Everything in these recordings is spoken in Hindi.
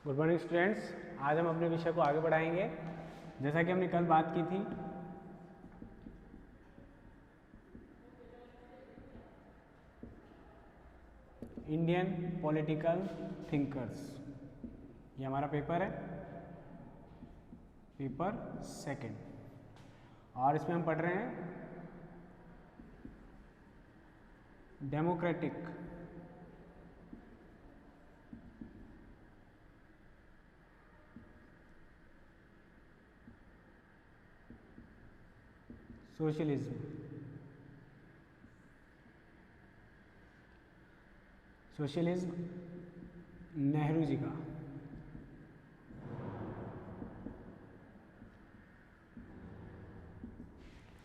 Good morning students. आज हम अपने विषय को आगे बढ़ाएंगे। जैसा कि हमने कल बात की थी, इंडियन पॉलिटिकल थिंकर्स, ये हमारा पेपर है, पेपर सेकंड, और इसमें हम पढ़ रहे हैं democratic socialism, socialism Nehru ji का।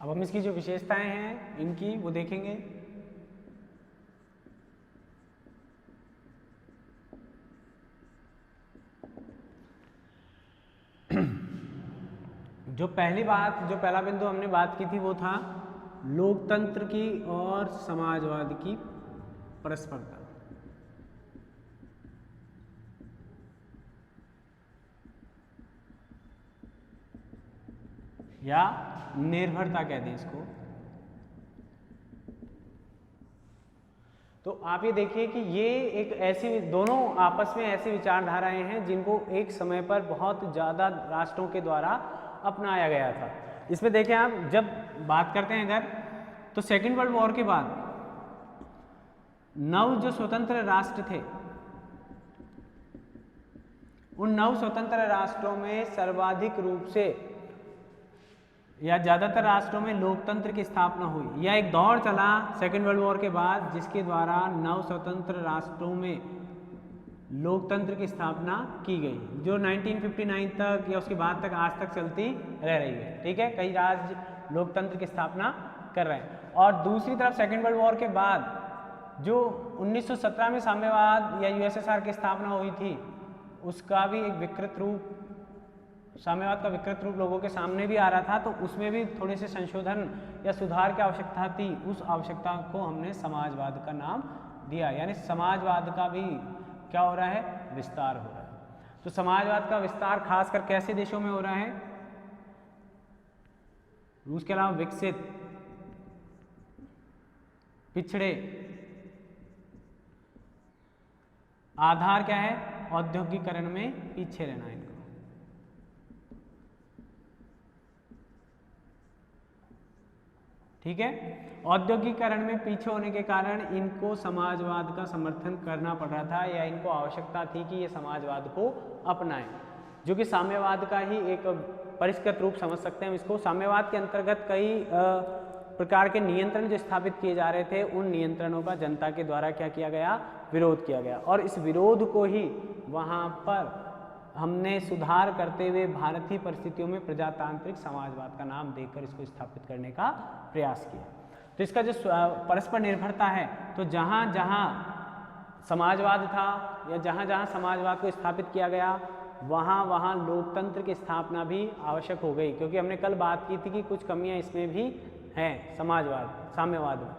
अब हम इसकी जो विशेषताएं हैं इनकी वो देखेंगे। जो पहला बिंदु हमने बात की थी वो था लोकतंत्र की और समाजवाद की परस्परता, या निर्भरता कहते हैं इसको। तो आप ये देखिए कि ये एक ऐसी, दोनों आपस में ऐसी विचारधाराएं हैं जिनको एक समय पर बहुत ज़्यादा राष्ट्रों के द्वारा अपनाया गया था। इसमें देखें आप, जब बात करते हैं अगर, तो सेकेंड वर्ल्ड वॉर के बाद 9 जो स्वतंत्र राष्ट्र थे, उन 9 स्वतंत्र राष्ट्रों में सर्वाधिक रूप से या ज़्यादातर राष्ट्रों में लोकतंत्र की स्थापना हुई। यह एक दौर चला सेकेंड वर्ल्ड वॉर के बाद जिसके द्वारा 9 स्वतंत्र राष्ट्रों में लोकतंत्र की स्थापना की गई, जो 1959 तक या उसके बाद तक आज तक चलती रह रही है। ठीक है, कई राज्य लोकतंत्र की स्थापना कर रहे हैं। और दूसरी तरफ सेकेंड वर्ल्ड वॉर के बाद जो 1917 में साम्यवाद या यूएसएसआर की स्थापना हुई थी, उसका भी एक विकृत रूप, साम्यवाद का विकृत रूप लोगों के सामने भी आ रहा था। तो उसमें भी थोड़े से संशोधन या सुधार की आवश्यकता थी। उस आवश्यकता को हमने समाजवाद का नाम दिया, यानी समाजवाद का भी क्या हो रहा है, विस्तार हो रहा है। तो समाजवाद का विस्तार खासकर कैसे देशों में हो रहा है? रूस के अलावा विकसित, पिछड़े, आधार क्या है, औद्योगिकीकरण में पीछे रहना इनको। ठीक है, औद्योगिकीकरण में पीछे होने के कारण इनको समाजवाद का समर्थन करना पड़ रहा था, या इनको आवश्यकता थी कि ये समाजवाद को अपनाएं, जो कि साम्यवाद का ही एक परिष्कृत रूप समझ सकते हैं हम इसको। साम्यवाद के अंतर्गत कई प्रकार के नियंत्रण जो स्थापित किए जा रहे थे, उन नियंत्रणों का जनता के द्वारा क्या किया गया, विरोध किया गया। और इस विरोध को ही वहाँ पर हमने सुधार करते हुए भारतीय परिस्थितियों में प्रजातांत्रिक समाजवाद का नाम देकर इसको स्थापित करने का प्रयास किया। तो इसका जो परस्पर निर्भरता है, तो जहाँ जहाँ समाजवाद था या जहाँ जहाँ समाजवाद को स्थापित किया गया, वहाँ वहाँ लोकतंत्र की स्थापना भी आवश्यक हो गई, क्योंकि हमने कल बात की थी कि कुछ कमियाँ इसमें भी हैं साम्यवाद में।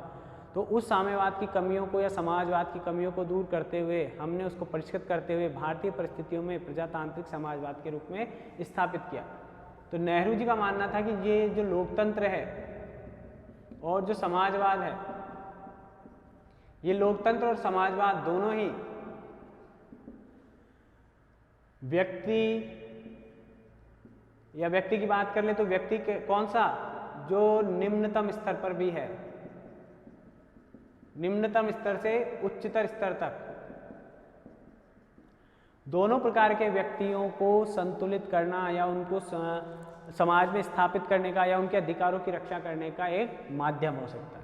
तो उस साम्यवाद की कमियों को या समाजवाद की कमियों को दूर करते हुए हमने उसको परिष्कृत करते हुए भारतीय परिस्थितियों में प्रजातांत्रिक समाजवाद के रूप में स्थापित किया। तो नेहरू जी का मानना था कि ये जो लोकतंत्र है और जो समाजवाद है, ये लोकतंत्र और समाजवाद दोनों ही व्यक्ति की बात कर ले तो व्यक्ति के कौन सा, जो निम्नतम स्तर पर भी है, निम्नतम स्तर से उच्चतर स्तर तक दोनों प्रकार के व्यक्तियों को संतुलित करना या उनको समाज में स्थापित करने का या उनके अधिकारों की रक्षा करने का एक माध्यम हो सकता है।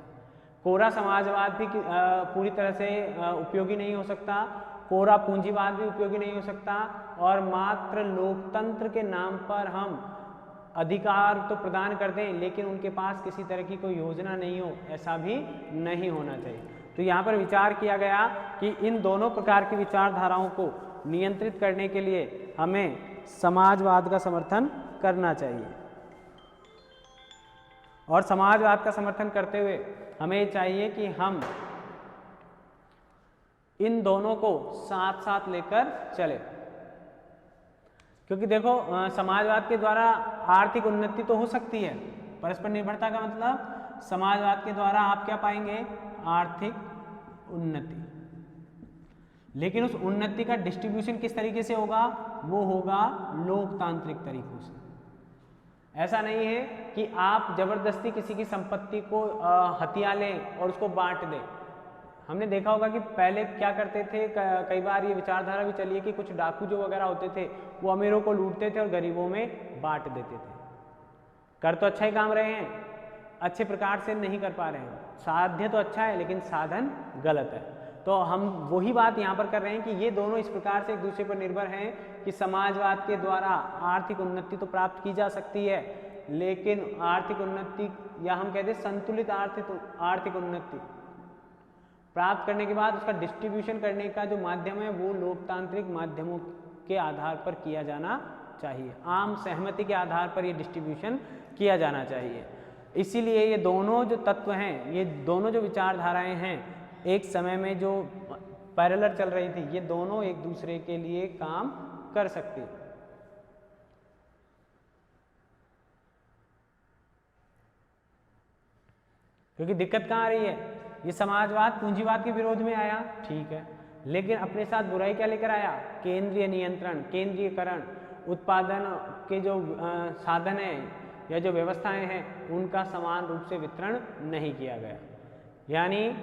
कोरा समाजवाद भी पूरी तरह से उपयोगी नहीं हो सकता, कोरा पूंजीवाद भी उपयोगी नहीं हो सकता, और मात्र लोकतंत्र के नाम पर हम अधिकार तो प्रदान कर दें लेकिन उनके पास किसी तरह की कोई योजना नहीं हो, ऐसा भी नहीं होना चाहिए। तो यहाँ पर विचार किया गया कि इन दोनों प्रकार की विचारधाराओं को नियंत्रित करने के लिए हमें समाजवाद का समर्थन करना चाहिए, और समाजवाद का समर्थन करते हुए हमें चाहिए कि हम इन दोनों को साथ साथ लेकर चले। क्योंकि देखो समाजवाद के द्वारा आर्थिक उन्नति तो हो सकती है, परस्पर निर्भरता का मतलब समाजवाद के द्वारा आप क्या पाएंगे, आर्थिक उन्नति, लेकिन उस उन्नति का डिस्ट्रीब्यूशन किस तरीके से होगा, वो होगा लोकतांत्रिक तरीकों से। ऐसा नहीं है कि आप जबरदस्ती किसी की संपत्ति को हथिया लें और उसको बांट दें। हमने देखा होगा कि पहले क्या करते थे, कई बार ये विचारधारा भी चली है कि कुछ डाकू जो वगैरह होते थे वो अमीरों को लूटते थे और गरीबों में बांट देते थे। कर तो अच्छा ही काम रहे हैं, अच्छे प्रकार से नहीं कर पा रहे हैं, साध्य तो अच्छा है लेकिन साधन गलत है। तो हम वही बात यहाँ पर कर रहे हैं कि ये दोनों इस प्रकार से एक दूसरे पर निर्भर हैं कि समाजवाद के द्वारा आर्थिक उन्नति तो प्राप्त की जा सकती है, लेकिन आर्थिक उन्नति या हम कहते हैं संतुलित आर्थिक उन्नति प्राप्त करने के बाद उसका डिस्ट्रीब्यूशन करने का जो माध्यम है वो लोकतांत्रिक माध्यमों के आधार पर किया जाना चाहिए, आम सहमति के आधार पर ये डिस्ट्रीब्यूशन किया जाना चाहिए। इसीलिए ये दोनों जो तत्व हैं, ये दोनों जो विचारधाराएं हैं, एक समय में जो पैरेलल चल रही थी, ये दोनों एक दूसरे के लिए काम कर सकती। क्योंकि दिक्कत कहाँ आ रही है, ये समाजवाद पूंजीवाद के विरोध में आया, ठीक है, लेकिन अपने साथ बुराई क्या लेकर आया, केंद्रीय नियंत्रण, केंद्रीयकरण, उत्पादन के जो साधन हैं या जो व्यवस्थाएं हैं उनका समान रूप से वितरण नहीं किया गया। यानी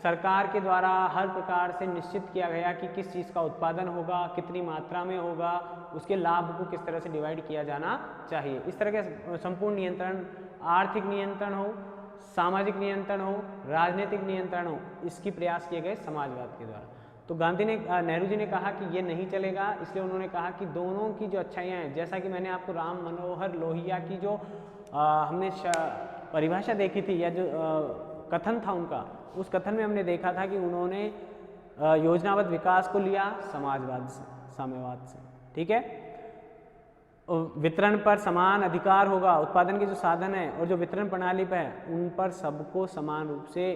सरकार के द्वारा हर प्रकार से निश्चित किया गया कि किस चीज़ का उत्पादन होगा, कितनी मात्रा में होगा, उसके लाभ को किस तरह से डिवाइड किया जाना चाहिए। इस तरह के संपूर्ण नियंत्रण, आर्थिक नियंत्रण हो, सामाजिक नियंत्रण हो, राजनीतिक नियंत्रण हो, इसकी प्रयास किए गए समाजवाद के द्वारा। तो नेहरू जी ने कहा कि ये नहीं चलेगा, इसलिए उन्होंने कहा कि दोनों की जो अच्छाइयाँ हैं, जैसा कि मैंने आपको राम मनोहर लोहिया की जो हमने परिभाषा देखी थी या जो कथन था उनका, उस कथन में हमने देखा था कि उन्होंने योजनाबद्ध विकास को लिया समाजवाद से, साम्यवाद से, ठीक है। वितरण पर समान अधिकार होगा, उत्पादन के जो साधन है और जो वितरण प्रणाली पर है उन पर सबको समान रूप से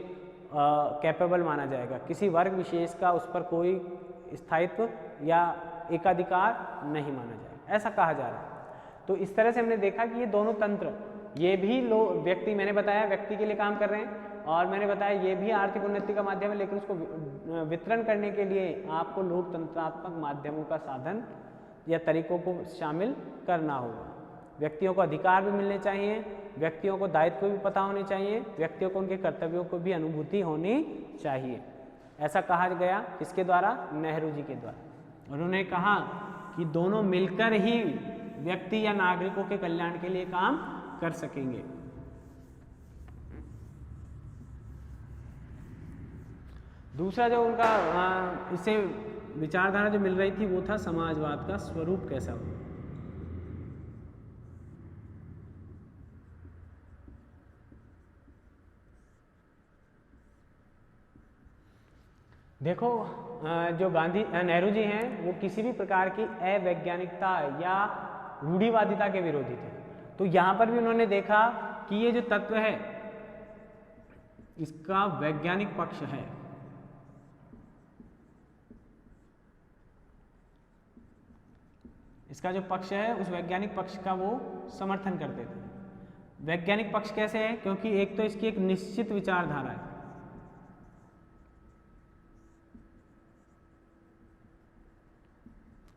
कैपेबल माना जाएगा, किसी वर्ग विशेष का उस पर कोई स्थायित्व या एकाधिकार नहीं माना जाएगा, ऐसा कहा जा रहा है। तो इस तरह से हमने देखा कि ये दोनों तंत्र, ये भी व्यक्ति, मैंने बताया व्यक्ति के लिए काम कर रहे हैं, और मैंने बताया ये भी आर्थिक उन्नति का माध्यम है, लेकिन उसको वितरण करने के लिए आपको लोकतंत्रात्मक माध्यमों का साधन या तरीकों को शामिल करना होगा। व्यक्तियों को अधिकार भी मिलने चाहिए, व्यक्तियों को दायित्व भी पता होने चाहिए, व्यक्तियों को उनके कर्तव्यों को भी अनुभूति होनी चाहिए। ऐसा कहा गया किसके द्वारा, नेहरू जी के द्वारा। उन्होंने कहा कि दोनों मिलकर ही व्यक्ति या नागरिकों के कल्याण के लिए काम कर सकेंगे। दूसरा जो उनका इससे विचारधारा जो मिल रही थी वो था समाजवाद का स्वरूप कैसा हो। देखो जो नेहरू जी हैं वो किसी भी प्रकार की अवैज्ञानिकता या रूढ़िवादिता के विरोधी थे। तो यहाँ पर भी उन्होंने देखा कि ये जो तत्व है इसका वैज्ञानिक पक्ष है, इसका जो पक्ष है उस वैज्ञानिक पक्ष का वो समर्थन करते थे। वैज्ञानिक पक्ष कैसे है, क्योंकि एक तो इसकी एक निश्चित विचारधारा है,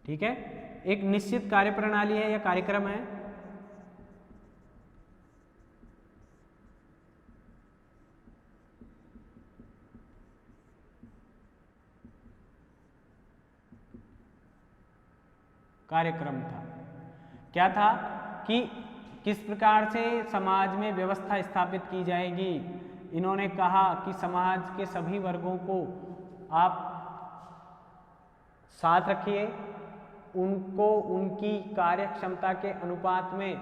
ठीक है, एक निश्चित कार्यप्रणाली है या कार्यक्रम है, कार्यक्रम था। क्या था कि किस प्रकार से समाज में व्यवस्था स्थापित की जाएगी। इन्होंने कहा कि समाज के सभी वर्गों को आप साथ रखिए, उनको उनकी कार्य क्षमता के अनुपात में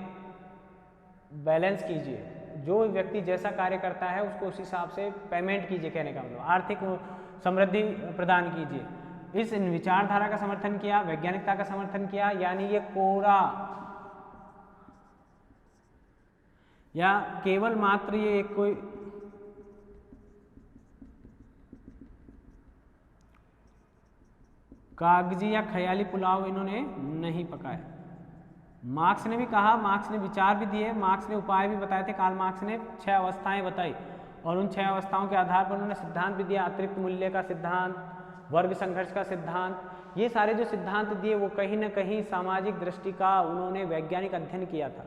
बैलेंस कीजिए, जो व्यक्ति जैसा कार्य करता है उसको उस हिसाब से पेमेंट कीजिए, कहने का मतलब आर्थिक समृद्धि प्रदान कीजिए। इस विचारधारा का समर्थन किया, वैज्ञानिकता का समर्थन किया, यानी ये कोरा या केवल मात्र ये कोई कागजी या ख्याली पुलाव इन्होंने नहीं पकाया। मार्क्स ने भी कहा, मार्क्स ने विचार भी दिए, मार्क्स ने उपाय भी बताए थे। कार्ल मार्क्स ने 6 अवस्थाएं बताई और उन 6 अवस्थाओं के आधार पर उन्होंने सिद्धांत भी दिया। अतिरिक्त मूल्य का सिद्धांत, वर्ग संघर्ष का सिद्धांत, ये सारे जो सिद्धांत दिए वो कहीं ना कहीं सामाजिक दृष्टि का उन्होंने वैज्ञानिक अध्ययन किया था।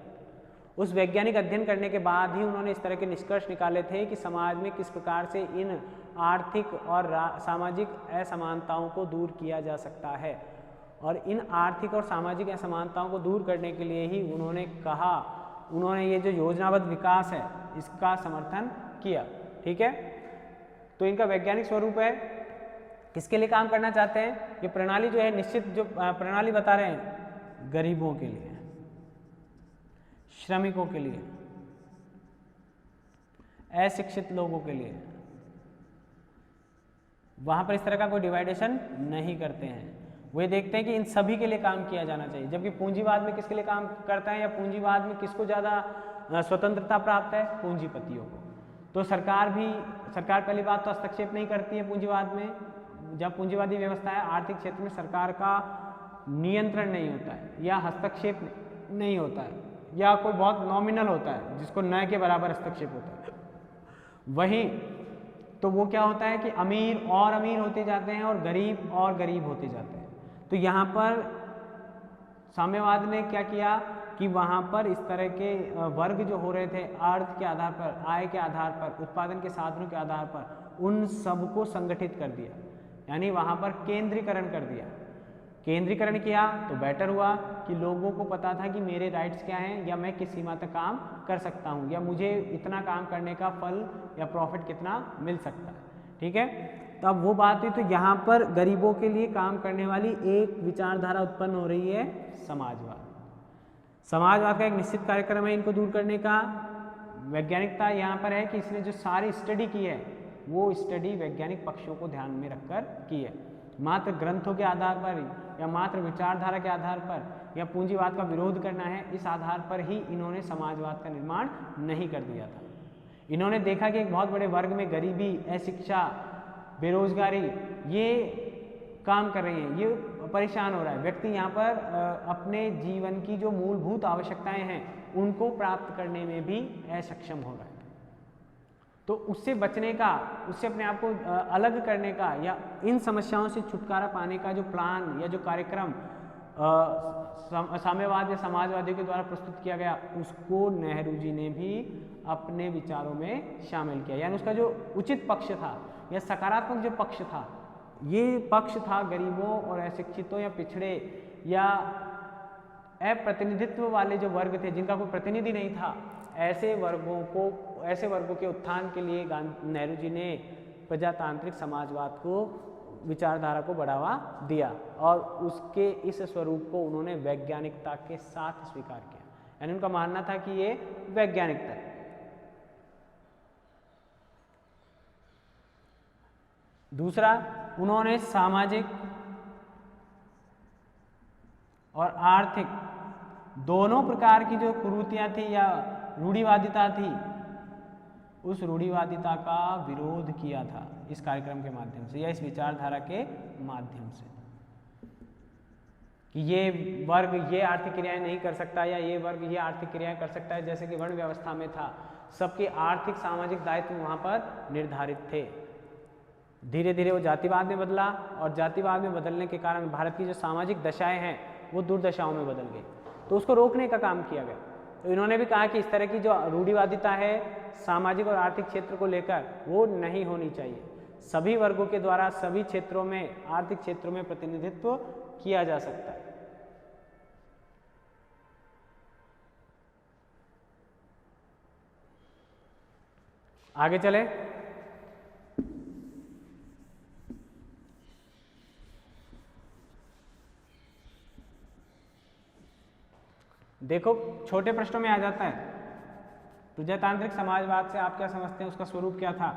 उस वैज्ञानिक अध्ययन करने के बाद ही उन्होंने इस तरह के निष्कर्ष निकाले थे कि समाज में किस प्रकार से इन आर्थिक और सामाजिक असमानताओं को दूर किया जा सकता है। और इन आर्थिक और सामाजिक असमानताओं को दूर करने के लिए ही उन्होंने कहा, उन्होंने ये जो योजनाबद्ध विकास है इसका समर्थन किया। ठीक है, तो इनका वैज्ञानिक स्वरूप है। किसके लिए काम करना चाहते हैं? ये प्रणाली जो है, निश्चित जो प्रणाली बता रहे हैं, गरीबों के लिए, श्रमिकों के लिए, अशिक्षित लोगों के लिए। वहां पर इस तरह का कोई डिवाइडेशन नहीं करते हैं। वे देखते हैं कि इन सभी के लिए काम किया जाना चाहिए। जबकि पूंजीवाद में किसके लिए काम करता है, या पूंजीवाद में किसको ज़्यादा स्वतंत्रता प्राप्त है? पूंजीपतियों को। तो सरकार पहली बात तो हस्तक्षेप नहीं करती है पूंजीवाद में। जब पूंजीवादी व्यवस्था है, आर्थिक क्षेत्र में सरकार का नियंत्रण नहीं होता है या हस्तक्षेप नहीं होता है, या कोई बहुत नॉमिनल होता है जिसको न के बराबर हस्तक्षेप होता है। वहीं तो वो क्या होता है कि अमीर और अमीर होते जाते हैं और गरीब और गरीब होते जाते हैं। तो यहाँ पर साम्यवाद ने क्या किया कि वहाँ पर इस तरह के वर्ग जो हो रहे थे अर्थ के आधार पर, आय के आधार पर, उत्पादन के साधनों के आधार पर, उन सबको संगठित कर दिया, यानी वहाँ पर केंद्रीकरण कर दिया। केंद्रीकरण किया तो बेटर हुआ कि लोगों को पता था कि मेरे राइट्स क्या हैं, या मैं किस सीमा तक काम कर सकता हूँ, या मुझे इतना काम करने का फल या प्रॉफिट कितना मिल सकता है। ठीक है, तो अब वो बात हुई। तो यहाँ पर गरीबों के लिए काम करने वाली एक विचारधारा उत्पन्न हो रही है, समाजवाद। समाजवाद का एक निश्चित कार्यक्रम है इनको दूर करने का। वैज्ञानिकता यहाँ पर है कि इसने जो सारी स्टडी की है वो स्टडी वैज्ञानिक पक्षों को ध्यान में रखकर की है। मात्र ग्रंथों के आधार पर या मात्र विचारधारा के आधार पर या पूंजीवाद का विरोध करना है, इस आधार पर ही इन्होंने समाजवाद का निर्माण नहीं कर दिया था। इन्होंने देखा कि एक बहुत बड़े वर्ग में गरीबी, अशिक्षा, बेरोजगारी ये काम कर रही हैं, ये परेशान हो रहा है। व्यक्ति यहाँ पर अपने जीवन की जो मूलभूत आवश्यकताएं हैं उनको प्राप्त करने में भी असक्षम हो रहा है। तो उससे बचने का, उससे अपने आप को अलग करने का या इन समस्याओं से छुटकारा पाने का जो प्लान या जो कार्यक्रम साम्यवाद या समाजवादियों के द्वारा प्रस्तुत किया गया, उसको नेहरू जी ने भी अपने विचारों में शामिल किया। यानी उसका जो उचित पक्ष था या सकारात्मक जो पक्ष था, ये पक्ष था गरीबों और अशिक्षितों या पिछड़े या अप्रतिनिधित्व वाले जो वर्ग थे, जिनका कोई प्रतिनिधि नहीं था, ऐसे वर्गों के उत्थान के लिए नेहरू जी ने प्रजातांत्रिक समाजवाद को, विचारधारा को बढ़ावा दिया और उसके इस स्वरूप को उन्होंने वैज्ञानिकता के साथ स्वीकार किया। यानी उनका मानना था कि ये वैज्ञानिकता है। दूसरा, उन्होंने सामाजिक और आर्थिक दोनों प्रकार की जो कुरीतियां थी या रूढ़िवादिता थी, उस रूढ़िवादिता का विरोध किया था इस कार्यक्रम के माध्यम से या इस विचारधारा के माध्यम से, कि ये वर्ग ये आर्थिक क्रियाएं नहीं कर सकता या ये वर्ग ये आर्थिक क्रियाएं कर सकता है। जैसे कि वर्ण व्यवस्था में था, सबके आर्थिक सामाजिक दायित्व वहां पर निर्धारित थे। धीरे धीरे वो जातिवाद में बदला और जातिवाद में बदलने के कारण भारत की जो सामाजिक दशाएं हैं वो दुर्दशाओं में बदल गई, तो उसको रोकने का काम किया गया। तो इन्होंने भी कहा कि इस तरह की जो रूढ़िवादिता है सामाजिक और आर्थिक क्षेत्र को लेकर, वो नहीं होनी चाहिए। सभी वर्गों के द्वारा सभी क्षेत्रों में, आर्थिक क्षेत्रों में प्रतिनिधित्व किया जा सकता है। आगे चले। देखो, छोटे प्रश्नों में आ जाता है प्रजातांत्रिक समाजवाद से आप क्या समझते हैं, उसका स्वरूप क्या था।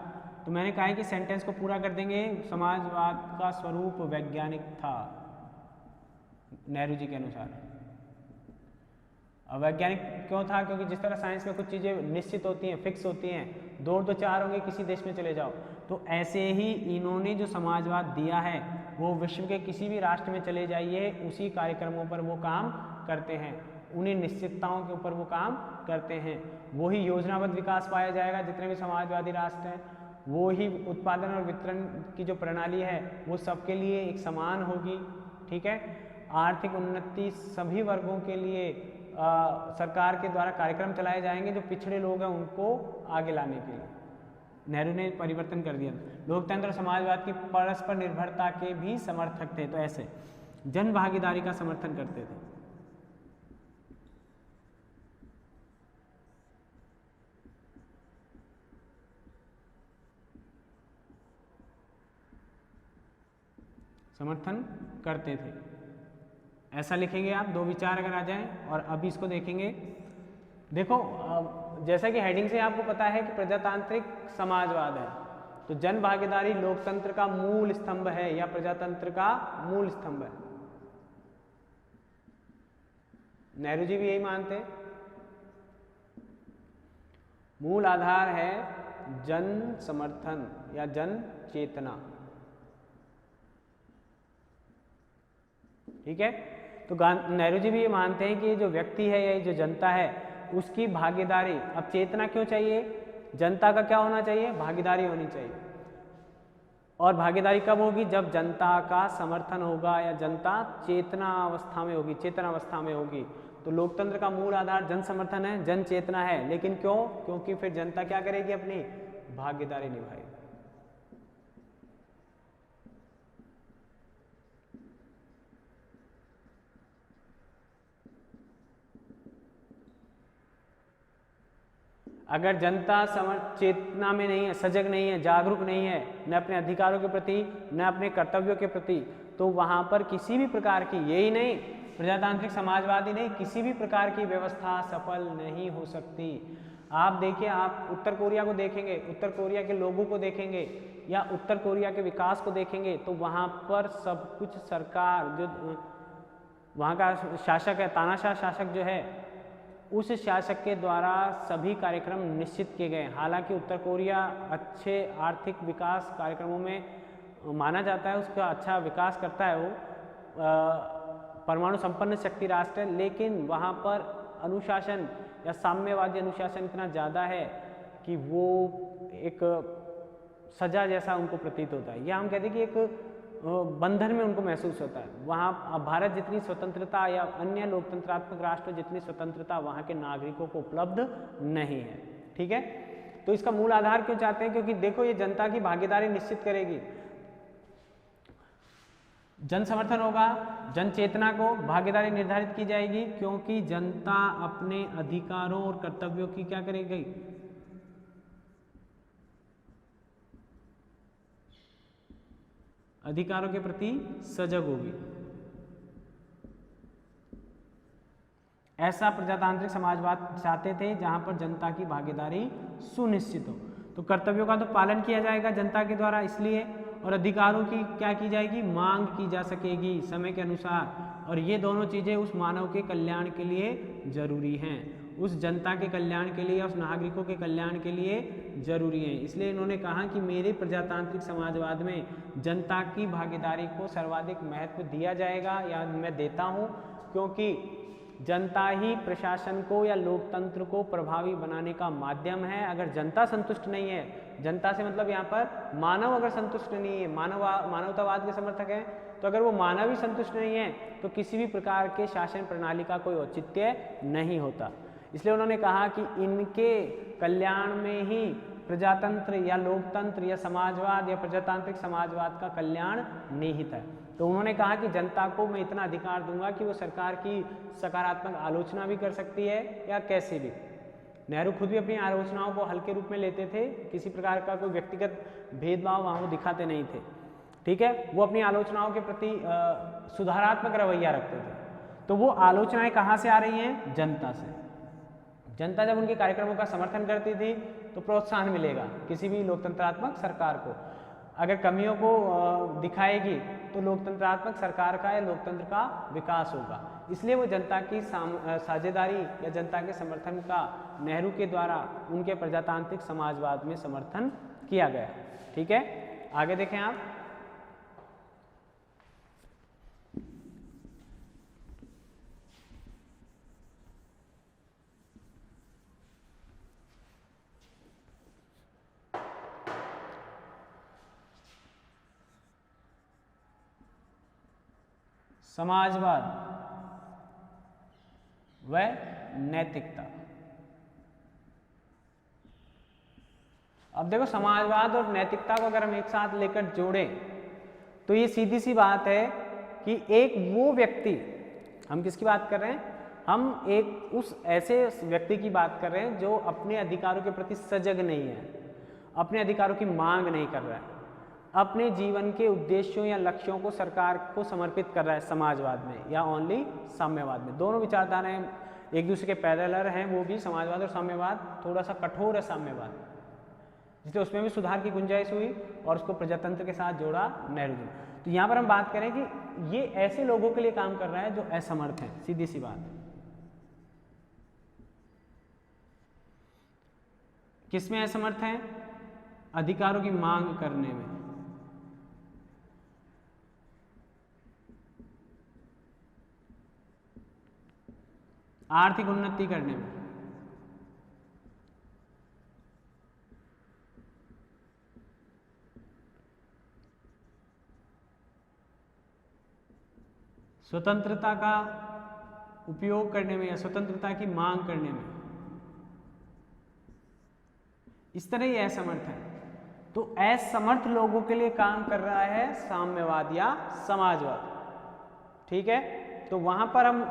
तो मैंने कहा है कि सेंटेंस को पूरा कर देंगे। समाजवाद का स्वरूप वैज्ञानिक था नेहरू जी के अनुसार। अब वैज्ञानिक क्यों था? क्योंकि जिस तरह साइंस में कुछ चीज़ें निश्चित होती हैं, फिक्स होती हैं, 2 और 2 4 होंगे, किसी देश में चले जाओ, तो ऐसे ही इन्होंने जो समाजवाद दिया है वो विश्व के किसी भी राष्ट्र में चले जाइए, उसी कार्यक्रमों पर वो काम करते हैं। उन्हीं निश्चितताओं के ऊपर वो काम करते हैं। वही योजनाबद्ध विकास पाया जाएगा जितने भी समाजवादी राष्ट्र हैं, वो ही उत्पादन और वितरण की जो प्रणाली है वो सबके लिए एक समान होगी। ठीक है, आर्थिक उन्नति सभी वर्गों के लिए सरकार के द्वारा कार्यक्रम चलाए जाएंगे जो पिछड़े लोग हैं उनको आगे लाने के लिए। नेहरू ने परिवर्तन कर दिया। लोकतंत्र और समाजवाद की परस्पर निर्भरता के भी समर्थक थे, तो ऐसे जन भागीदारी का समर्थन करते थे। समर्थन करते थे, ऐसा लिखेंगे आप। दो विचार अगर आ जाएं, और अभी इसको देखेंगे। देखो जैसा कि हेडिंग से आपको पता है कि प्रजातांत्रिक समाजवाद है, तो जन भागीदारी लोकतंत्र का मूल स्तंभ है या प्रजातंत्र का मूल स्तंभ है। नेहरू जी भी यही मानते। मूल आधार है जन समर्थन या जन चेतना। ठीक है, तो नेहरू जी भी ये मानते हैं कि ये जो व्यक्ति है या जो जनता है उसकी भागीदारी। अब चेतना क्यों चाहिए? जनता का क्या होना चाहिए? भागीदारी होनी चाहिए। और भागीदारी कब होगी? जब जनता का समर्थन होगा या जनता चेतना अवस्था में होगी, चेतना अवस्था में होगी। तो लोकतंत्र का मूल आधार जन समर्थन है, जन चेतना है। लेकिन क्यों? क्योंकि फिर जनता क्या करेगी? अपनी भागीदारी निभाएगी। अगर जनता चेतना में नहीं है, सजग नहीं है, जागरूक नहीं है, न अपने अधिकारों के प्रति न अपने कर्तव्यों के प्रति, तो वहां पर किसी भी प्रकार की, यही नहीं प्रजातांत्रिक समाजवादी नहीं, किसी भी प्रकार की व्यवस्था सफल नहीं हो सकती। आप देखिए, आप उत्तर कोरिया को देखेंगे, उत्तर कोरिया के लोगों को देखेंगे या उत्तर कोरिया के विकास को देखेंगे, तो वहां पर सब कुछ सरकार, जो वहां का शासक है, तानाशाह शासक जो है, उस शासक के द्वारा सभी कार्यक्रम निश्चित किए गए। हालांकि उत्तर कोरिया अच्छे आर्थिक विकास कार्यक्रमों में माना जाता है, उसका अच्छा विकास करता है, वो परमाणु संपन्न शक्ति राष्ट्र है, लेकिन वहाँ पर अनुशासन या साम्यवादी अनुशासन इतना ज़्यादा है कि वो एक सजा जैसा उनको प्रतीत होता है, या हम कहते हैं कि एक बंधन में उनको महसूस होता है। वहाँ भारत जितनी स्वतंत्रता या अन्य लोकतंत्रात्मक राष्ट्र जितनी स्वतंत्रता वहाँ के नागरिकों को उपलब्ध नहीं है। ठीक है, तो इसका मूल आधार क्यों चाहते हैं? क्योंकि देखो, ये जनता की भागीदारी निश्चित करेगी। जन समर्थन होगा, जन चेतना को भागीदारी निर्धारित की जाएगी, क्योंकि जनता अपने अधिकारों और कर्तव्यों की क्या करेगी? अधिकारों के प्रति सजग होगी। ऐसा प्रजातांत्रिक समाजवाद चाहते थे जहां पर जनता की भागीदारी सुनिश्चित हो। तो कर्तव्यों का तो पालन किया जाएगा जनता के द्वारा, इसलिए, और अधिकारों की क्या की जाएगी? मांग की जा सकेगी समय के अनुसार। और ये दोनों चीजें उस मानव के कल्याण के लिए जरूरी हैं, उस जनता के कल्याण के लिए, उस नागरिकों के कल्याण के लिए जरूरी है। इसलिए इन्होंने कहा कि मेरे प्रजातांत्रिक समाजवाद में जनता की भागीदारी को सर्वाधिक महत्व दिया जाएगा, या मैं देता हूँ, क्योंकि जनता ही प्रशासन को या लोकतंत्र को प्रभावी बनाने का माध्यम है। अगर जनता संतुष्ट नहीं है, जनता से मतलब यहाँ पर मानव अगर संतुष्ट नहीं है, मानवतावाद के समर्थक हैं, तो अगर वो मानव ही संतुष्ट नहीं है तो किसी भी प्रकार के शासन प्रणाली का कोई औचित्य नहीं होता। इसलिए उन्होंने कहा कि इनके कल्याण में ही प्रजातंत्र या लोकतंत्र या समाजवाद या प्रजातांत्रिक समाजवाद का कल्याण निहित है। तो उन्होंने कहा कि जनता को मैं इतना अधिकार दूंगा कि वो सरकार की सकारात्मक आलोचना भी कर सकती है या कैसे भी। नेहरू खुद भी अपनी आलोचनाओं को हल्के रूप में लेते थे, किसी प्रकार का कोई व्यक्तिगत भेदभाव वहाँ वो दिखाते नहीं थे। ठीक है, वो अपनी आलोचनाओं के प्रति सुधारात्मक रवैया रखते थे। तो वो आलोचनाएं कहाँ से आ रही हैं? जनता से। जनता जब उनके कार्यक्रमों का समर्थन करती थी तो प्रोत्साहन मिलेगा किसी भी लोकतंत्रात्मक सरकार को। अगर कमियों को दिखाएगी तो लोकतंत्रात्मक सरकार का या लोकतंत्र का विकास होगा। इसलिए वो जनता की साझेदारी या जनता के समर्थन का नेहरू के द्वारा उनके प्रजातांत्रिक समाजवाद में समर्थन किया गया। ठीक है, आगे देखें आप। समाजवाद व नैतिकता। अब देखो समाजवाद और नैतिकता को अगर हम एक साथ लेकर जोड़ें तो ये सीधी सी बात है कि एक वो व्यक्ति, हम किसकी बात कर रहे हैं, हम एक उस ऐसे व्यक्ति की बात कर रहे हैं जो अपने अधिकारों के प्रति सजग नहीं है, अपने अधिकारों की मांग नहीं कर रहा है, अपने जीवन के उद्देश्यों या लक्ष्यों को सरकार को समर्पित कर रहा है समाजवाद में या ओनली साम्यवाद में। दोनों विचारधाराएं एक दूसरे के पैरेलल हैं, वो भी समाजवाद और साम्यवाद थोड़ा सा कठोर है साम्यवाद, जिससे उसमें भी सुधार की गुंजाइश हुई और उसको प्रजातंत्र के साथ जोड़ा नेहरू जी। तो यहाँ पर हम बात करें कि ये ऐसे लोगों के लिए काम कर रहा है जो असमर्थ हैं, सीधी सी बात। किसमें असमर्थ हैं? अधिकारों की मांग करने में। आर्थिक उन्नति करने में, स्वतंत्रता का उपयोग करने में या स्वतंत्रता की मांग करने में, इस तरह ही असमर्थ है। तो असमर्थ लोगों के लिए काम कर रहा है साम्यवाद या समाजवाद। ठीक है, तो वहां पर हम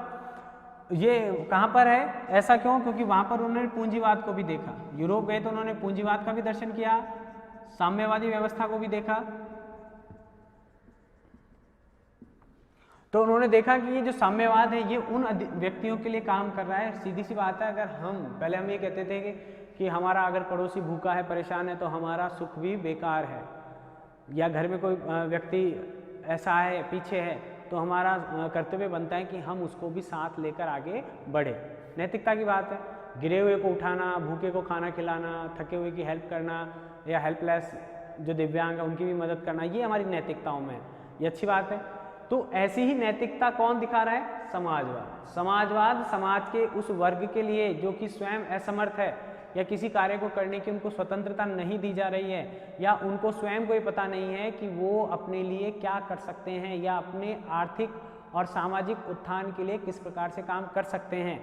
ये कहां पर है, ऐसा क्यों? क्योंकि वहां पर उन्होंने पूंजीवाद को भी देखा। यूरोप गए तो उन्होंने पूंजीवाद का भी दर्शन किया, साम्यवादी व्यवस्था को भी देखा। तो उन्होंने देखा कि ये जो साम्यवाद है ये उन व्यक्तियों के लिए काम कर रहा है। सीधी सी बात है, अगर पहले हम ये कहते थे कि हमारा अगर पड़ोसी भूखा है, परेशान है, तो हमारा सुख भी बेकार है, या घर में कोई व्यक्ति ऐसा है, पीछे है, तो हमारा कर्तव्य बनता है कि हम उसको भी साथ लेकर आगे बढ़े। नैतिकता की बात है, गिरे हुए को उठाना, भूखे को खाना खिलाना, थके हुए की हेल्प करना, या हेल्पलेस जो दिव्यांग है उनकी भी मदद करना, ये हमारी नैतिकताओं में, ये अच्छी बात है। तो ऐसी ही नैतिकता कौन दिखा रहा है? समाजवाद। समाजवाद समाज के उस वर्ग के लिए जो कि स्वयं असमर्थ है या किसी कार्य को करने की उनको स्वतंत्रता नहीं दी जा रही है, या उनको स्वयं को ये पता नहीं है कि वो अपने लिए क्या कर सकते हैं या अपने आर्थिक और सामाजिक उत्थान के लिए किस प्रकार से काम कर सकते हैं,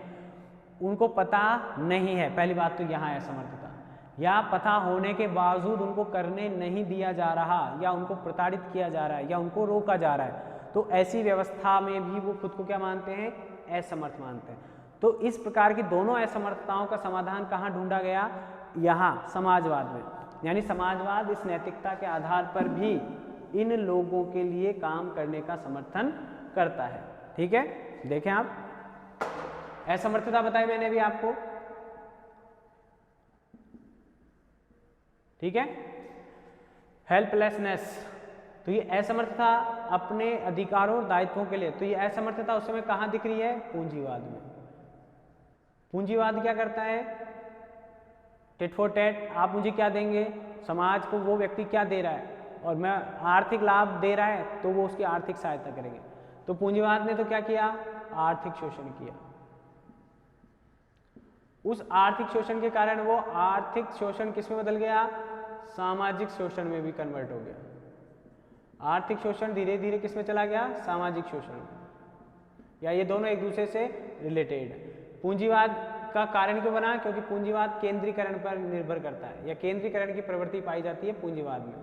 उनको पता नहीं है। पहली बात तो यहाँ है असमर्थता, या पता होने के बावजूद उनको करने नहीं दिया जा रहा, या उनको प्रताड़ित किया जा रहा है, या उनको रोका जा रहा है। तो ऐसी व्यवस्था में भी वो खुद को क्या मानते हैं? असमर्थ मानते हैं। तो इस प्रकार की दोनों असमर्थताओं का समाधान कहाँ ढूंढा गया? यहाँ समाजवाद में। यानी समाजवाद इस नैतिकता के आधार पर भी इन लोगों के लिए काम करने का समर्थन करता है। ठीक है, देखें आप, असमर्थता बताई मैंने भी आपको। ठीक है, हेल्पलेसनेस, तो ये असमर्थता अपने अधिकारों और दायित्वों के लिए, तो ये असमर्थता उस समय कहाँ दिख रही है? पूंजीवाद में। पूंजीवाद क्या करता है? टिट फॉर टैट, आप मुझे क्या देंगे, समाज को वो व्यक्ति क्या दे रहा है और मैं आर्थिक लाभ दे रहा है तो वो उसकी आर्थिक सहायता करेंगे। तो पूंजीवाद ने तो क्या किया? आर्थिक शोषण किया। उस आर्थिक शोषण के कारण वो आर्थिक शोषण किस में बदल गया? सामाजिक शोषण में भी कन्वर्ट हो गया। आर्थिक शोषण धीरे धीरे किस में चला गया? सामाजिक शोषण में, या ये दोनों एक दूसरे से रिलेटेड है। पूंजीवाद का कारण क्यों बना? क्योंकि पूंजीवाद केंद्रीकरण पर निर्भर करता है, या केंद्रीकरण की प्रवृत्ति पाई जाती है पूंजीवाद में।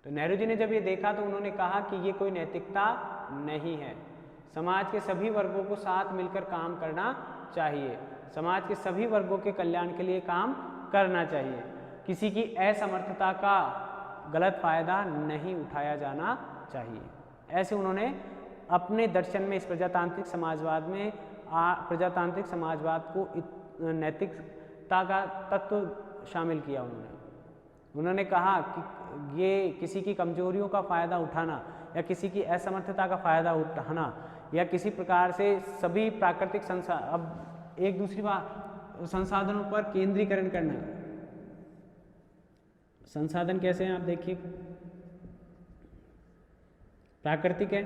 तो नेहरू जी ने जब ये देखा तो उन्होंने कहा कि ये कोई नैतिकता नहीं है, समाज के सभी वर्गों को साथ मिलकर काम करना चाहिए, समाज के सभी वर्गों के कल्याण के लिए काम करना चाहिए, किसी की असमर्थता का गलत फायदा नहीं उठाया जाना चाहिए। ऐसे उन्होंने अपने दर्शन में इस प्रजातांत्रिक समाजवाद में प्रजातांत्रिक समाजवाद को नैतिकता का तत्व शामिल किया। उन्होंने कहा कि ये किसी की कमजोरियों का फायदा उठाना या किसी की असमर्थता का फायदा उठाना या किसी प्रकार से सभी प्राकृतिक अब एक दूसरी बात संसाधनों पर केंद्रीकरण करना। संसाधन कैसे हैं आप देखिए, प्राकृतिक है,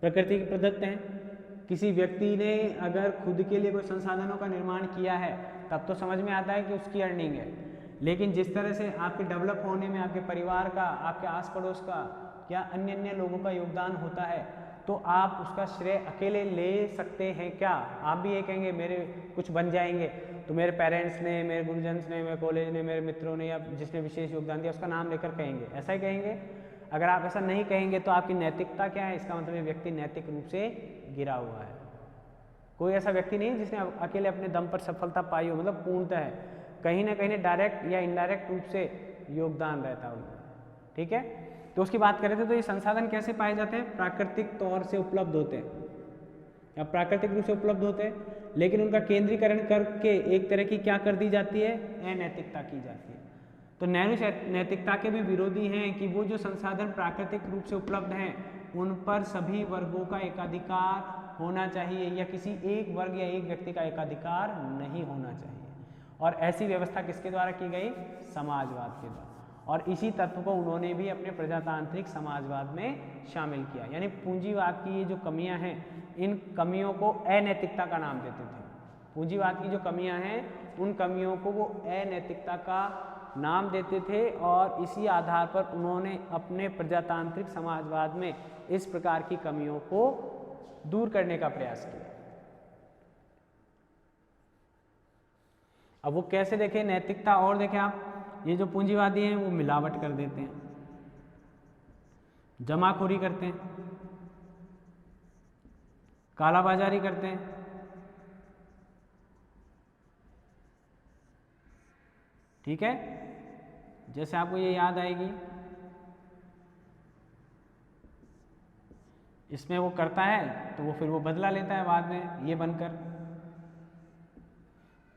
प्रकृति के प्रदत्त हैं। किसी व्यक्ति ने अगर खुद के लिए कोई संसाधनों का निर्माण किया है तब तो समझ में आता है कि उसकी अर्निंग है, लेकिन जिस तरह से आपके डेवलप होने में आपके परिवार का, आपके आस पड़ोस का या अन्य अन्य लोगों का योगदान होता है, तो आप उसका श्रेय अकेले ले सकते हैं क्या? आप भी ये कहेंगे मेरे कुछ बन जाएंगे तो मेरे पेरेंट्स ने, मेरे गुरुजन ने, मेरे कॉलेज ने, मेरे मित्रों ने या जिसने विशेष योगदान दिया उसका नाम लेकर कहेंगे, ऐसा ही कहेंगे? अगर आप ऐसा नहीं कहेंगे तो आपकी नैतिकता क्या है? इसका मतलब ये व्यक्ति नैतिक रूप से गिरा हुआ है। कोई ऐसा व्यक्ति नहीं जिसने अकेले अपने दम पर सफलता पाई हो, मतलब पूर्णतः है, कहीं ना कहीं डायरेक्ट या इनडायरेक्ट रूप से योगदान रहता है उनका, ठीक है? तो उसकी बात करें तो ये संसाधन कैसे पाए जाते हैं? प्राकृतिक तौर से उपलब्ध होते हैं या प्राकृतिक रूप से उपलब्ध होते हैं, लेकिन उनका केंद्रीकरण करके एक तरह की क्या कर दी जाती है? अनैतिकता की जाती है। तो नेहरू नैतिकता के भी विरोधी हैं कि वो जो संसाधन प्राकृतिक रूप से उपलब्ध हैं उन पर सभी वर्गों का एकाधिकार होना चाहिए या किसी एक वर्ग या एक व्यक्ति का एकाधिकार नहीं होना चाहिए। और ऐसी व्यवस्था किसके द्वारा की गई? समाजवाद के द्वारा। और इसी तत्व को उन्होंने भी अपने प्रजातांत्रिक समाजवाद में शामिल किया। यानी पूंजीवाद की ये जो कमियां हैं, इन कमियों को अनैतिकता का नाम देते थे। पूंजीवाद की जो कमियां हैं उन कमियों को वो अनैतिकता का नाम देते थे और इसी आधार पर उन्होंने अपने प्रजातांत्रिक समाजवाद में इस प्रकार की कमियों को दूर करने का प्रयास किया। अब वो कैसे देखें नैतिकता? और देखें आप, ये जो पूंजीवादी हैं वो मिलावट कर देते हैं, जमाखोरी करते हैं, कालाबाजारी करते हैं, ठीक है? जैसे आपको ये याद आएगी, इसमें वो करता है तो वो फिर वो बदला लेता है बाद में ये बनकर,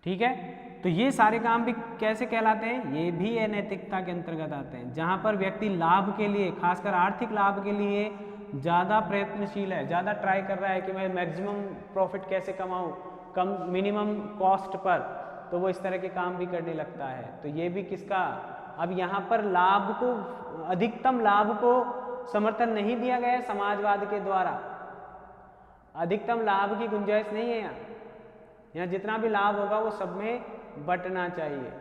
ठीक है? तो ये सारे काम भी कैसे कहलाते हैं? ये भी अनैतिकता के अंतर्गत आते हैं, जहां पर व्यक्ति लाभ के लिए, खासकर आर्थिक लाभ के लिए ज़्यादा प्रयत्नशील है, ज़्यादा ट्राई कर रहा है कि मैं मैक्सिमम प्रॉफिट कैसे कमाऊं कम मिनिमम कॉस्ट पर, तो वो इस तरह के काम भी करने लगता है। तो ये भी किसका? अब यहाँ पर लाभ को, अधिकतम लाभ को समर्थन नहीं दिया गया है समाजवाद के द्वारा। अधिकतम लाभ की गुंजाइश नहीं है यहाँ जितना भी लाभ होगा वो सब में बंटना चाहिए।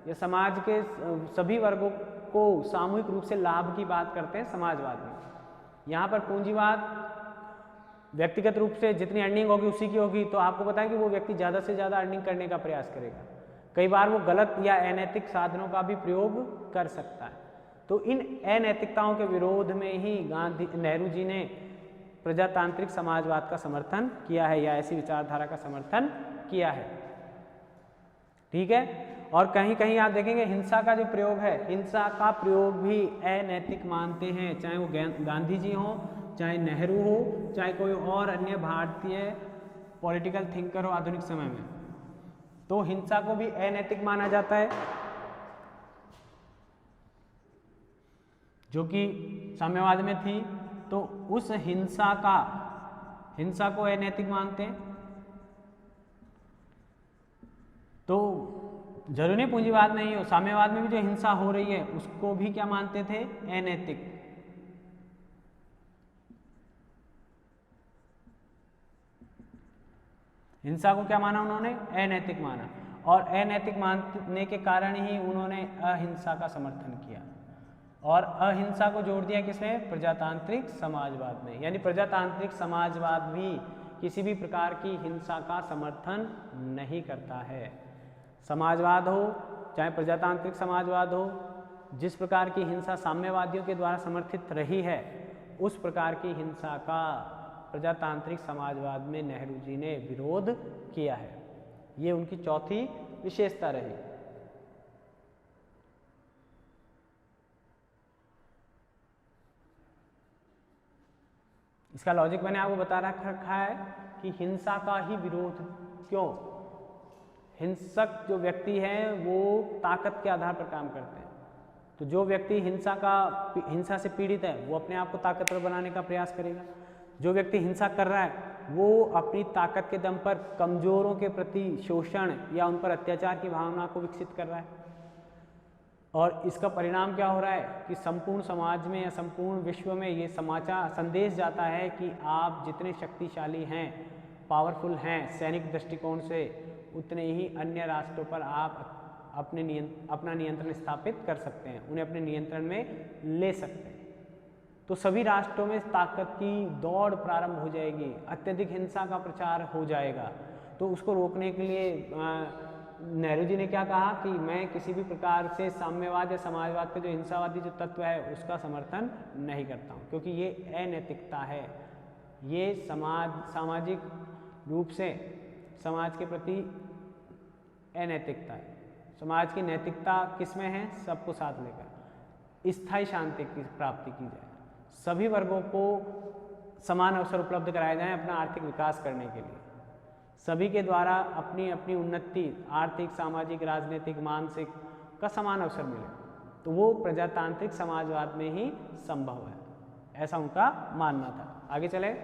ये समाज के सभी वर्गों को सामूहिक रूप से लाभ की बात करते हैं समाजवाद में। यहाँ पर पूंजीवाद व्यक्तिगत रूप से जितनी अर्निंग होगी उसी की होगी, तो आपको पता है कि वो व्यक्ति ज़्यादा से ज़्यादा अर्निंग करने का प्रयास करेगा। कई बार वो गलत या अनैतिक साधनों का भी प्रयोग कर सकता है। तो इन अनैतिकताओं के विरोध में ही नेहरू जी ने प्रजातांत्रिक समाजवाद का समर्थन किया है या ऐसी विचारधारा का समर्थन किया है, ठीक है? और कहीं कहीं आप देखेंगे हिंसा का जो प्रयोग है, हिंसा का प्रयोग भी अनैतिक मानते हैं, चाहे वो गांधी जी हो, चाहे नेहरू हो, चाहे कोई और अन्य भारतीय पॉलिटिकल थिंकर हो आधुनिक समय में, तो हिंसा को भी अनैतिक माना जाता है, जो कि साम्यवाद में थी। तो उस हिंसा को अनैतिक मानते हैं। तो जरूरी नहीं पूंजीवाद में ही हो, साम्यवाद में भी जो हिंसा हो रही है उसको भी क्या मानते थे? अनैतिक। हिंसा को क्या माना उन्होंने? अनैतिक माना। और अनैतिक मानने के कारण ही उन्होंने अहिंसा का समर्थन किया और अहिंसा को जोड़ दिया किसमें? प्रजातांत्रिक समाजवाद में। यानी प्रजातांत्रिक समाजवाद भी किसी भी प्रकार की हिंसा का समर्थन नहीं करता है। समाजवाद हो चाहे प्रजातांत्रिक समाजवाद हो, जिस प्रकार की हिंसा साम्यवादियों के द्वारा समर्थित रही है उस प्रकार की हिंसा का प्रजातांत्रिक समाजवाद में नेहरू जी ने विरोध किया है। ये उनकी चौथी विशेषता रही। इसका लॉजिक मैंने आपको बता रखा है कि हिंसा का ही विरोध क्यों? हिंसक जो व्यक्ति हैं वो ताकत के आधार पर काम करते हैं। तो जो व्यक्ति हिंसा से पीड़ित है वो अपने आप को ताकतवर बनाने का प्रयास करेगा। जो व्यक्ति हिंसा कर रहा है वो अपनी ताकत के दम पर कमजोरों के प्रति शोषण या उन पर अत्याचार की भावना को विकसित कर रहा है। और इसका परिणाम क्या हो रहा है कि संपूर्ण समाज में या संपूर्ण विश्व में ये संदेश जाता है कि आप जितने शक्तिशाली हैं, पावरफुल हैं सैनिक दृष्टिकोण से, उतने ही अन्य राष्ट्रों पर आप अपना नियंत्रण स्थापित कर सकते हैं, उन्हें अपने नियंत्रण में ले सकते हैं। तो सभी राष्ट्रों में ताकत की दौड़ प्रारंभ हो जाएगी, अत्यधिक हिंसा का प्रचार हो जाएगा। तो उसको रोकने के लिए नेहरू जी ने क्या कहा कि मैं किसी भी प्रकार से साम्यवाद या समाजवाद के जो हिंसावादी जो तत्व है उसका समर्थन नहीं करता हूँ, क्योंकि ये अनैतिकता है, ये सामाजिक रूप से समाज के प्रति अनैतिकता है। समाज की नैतिकता किस में है? सबको साथ लेकर स्थायी शांति की प्राप्ति की जाए, सभी वर्गों को समान अवसर उपलब्ध कराए जाएं अपना आर्थिक विकास करने के लिए, सभी के द्वारा अपनी अपनी उन्नति आर्थिक, सामाजिक, राजनीतिक, मानसिक का समान अवसर मिले, तो वो प्रजातांत्रिक समाजवाद में ही संभव है, ऐसा उनका मानना था। आगे चले।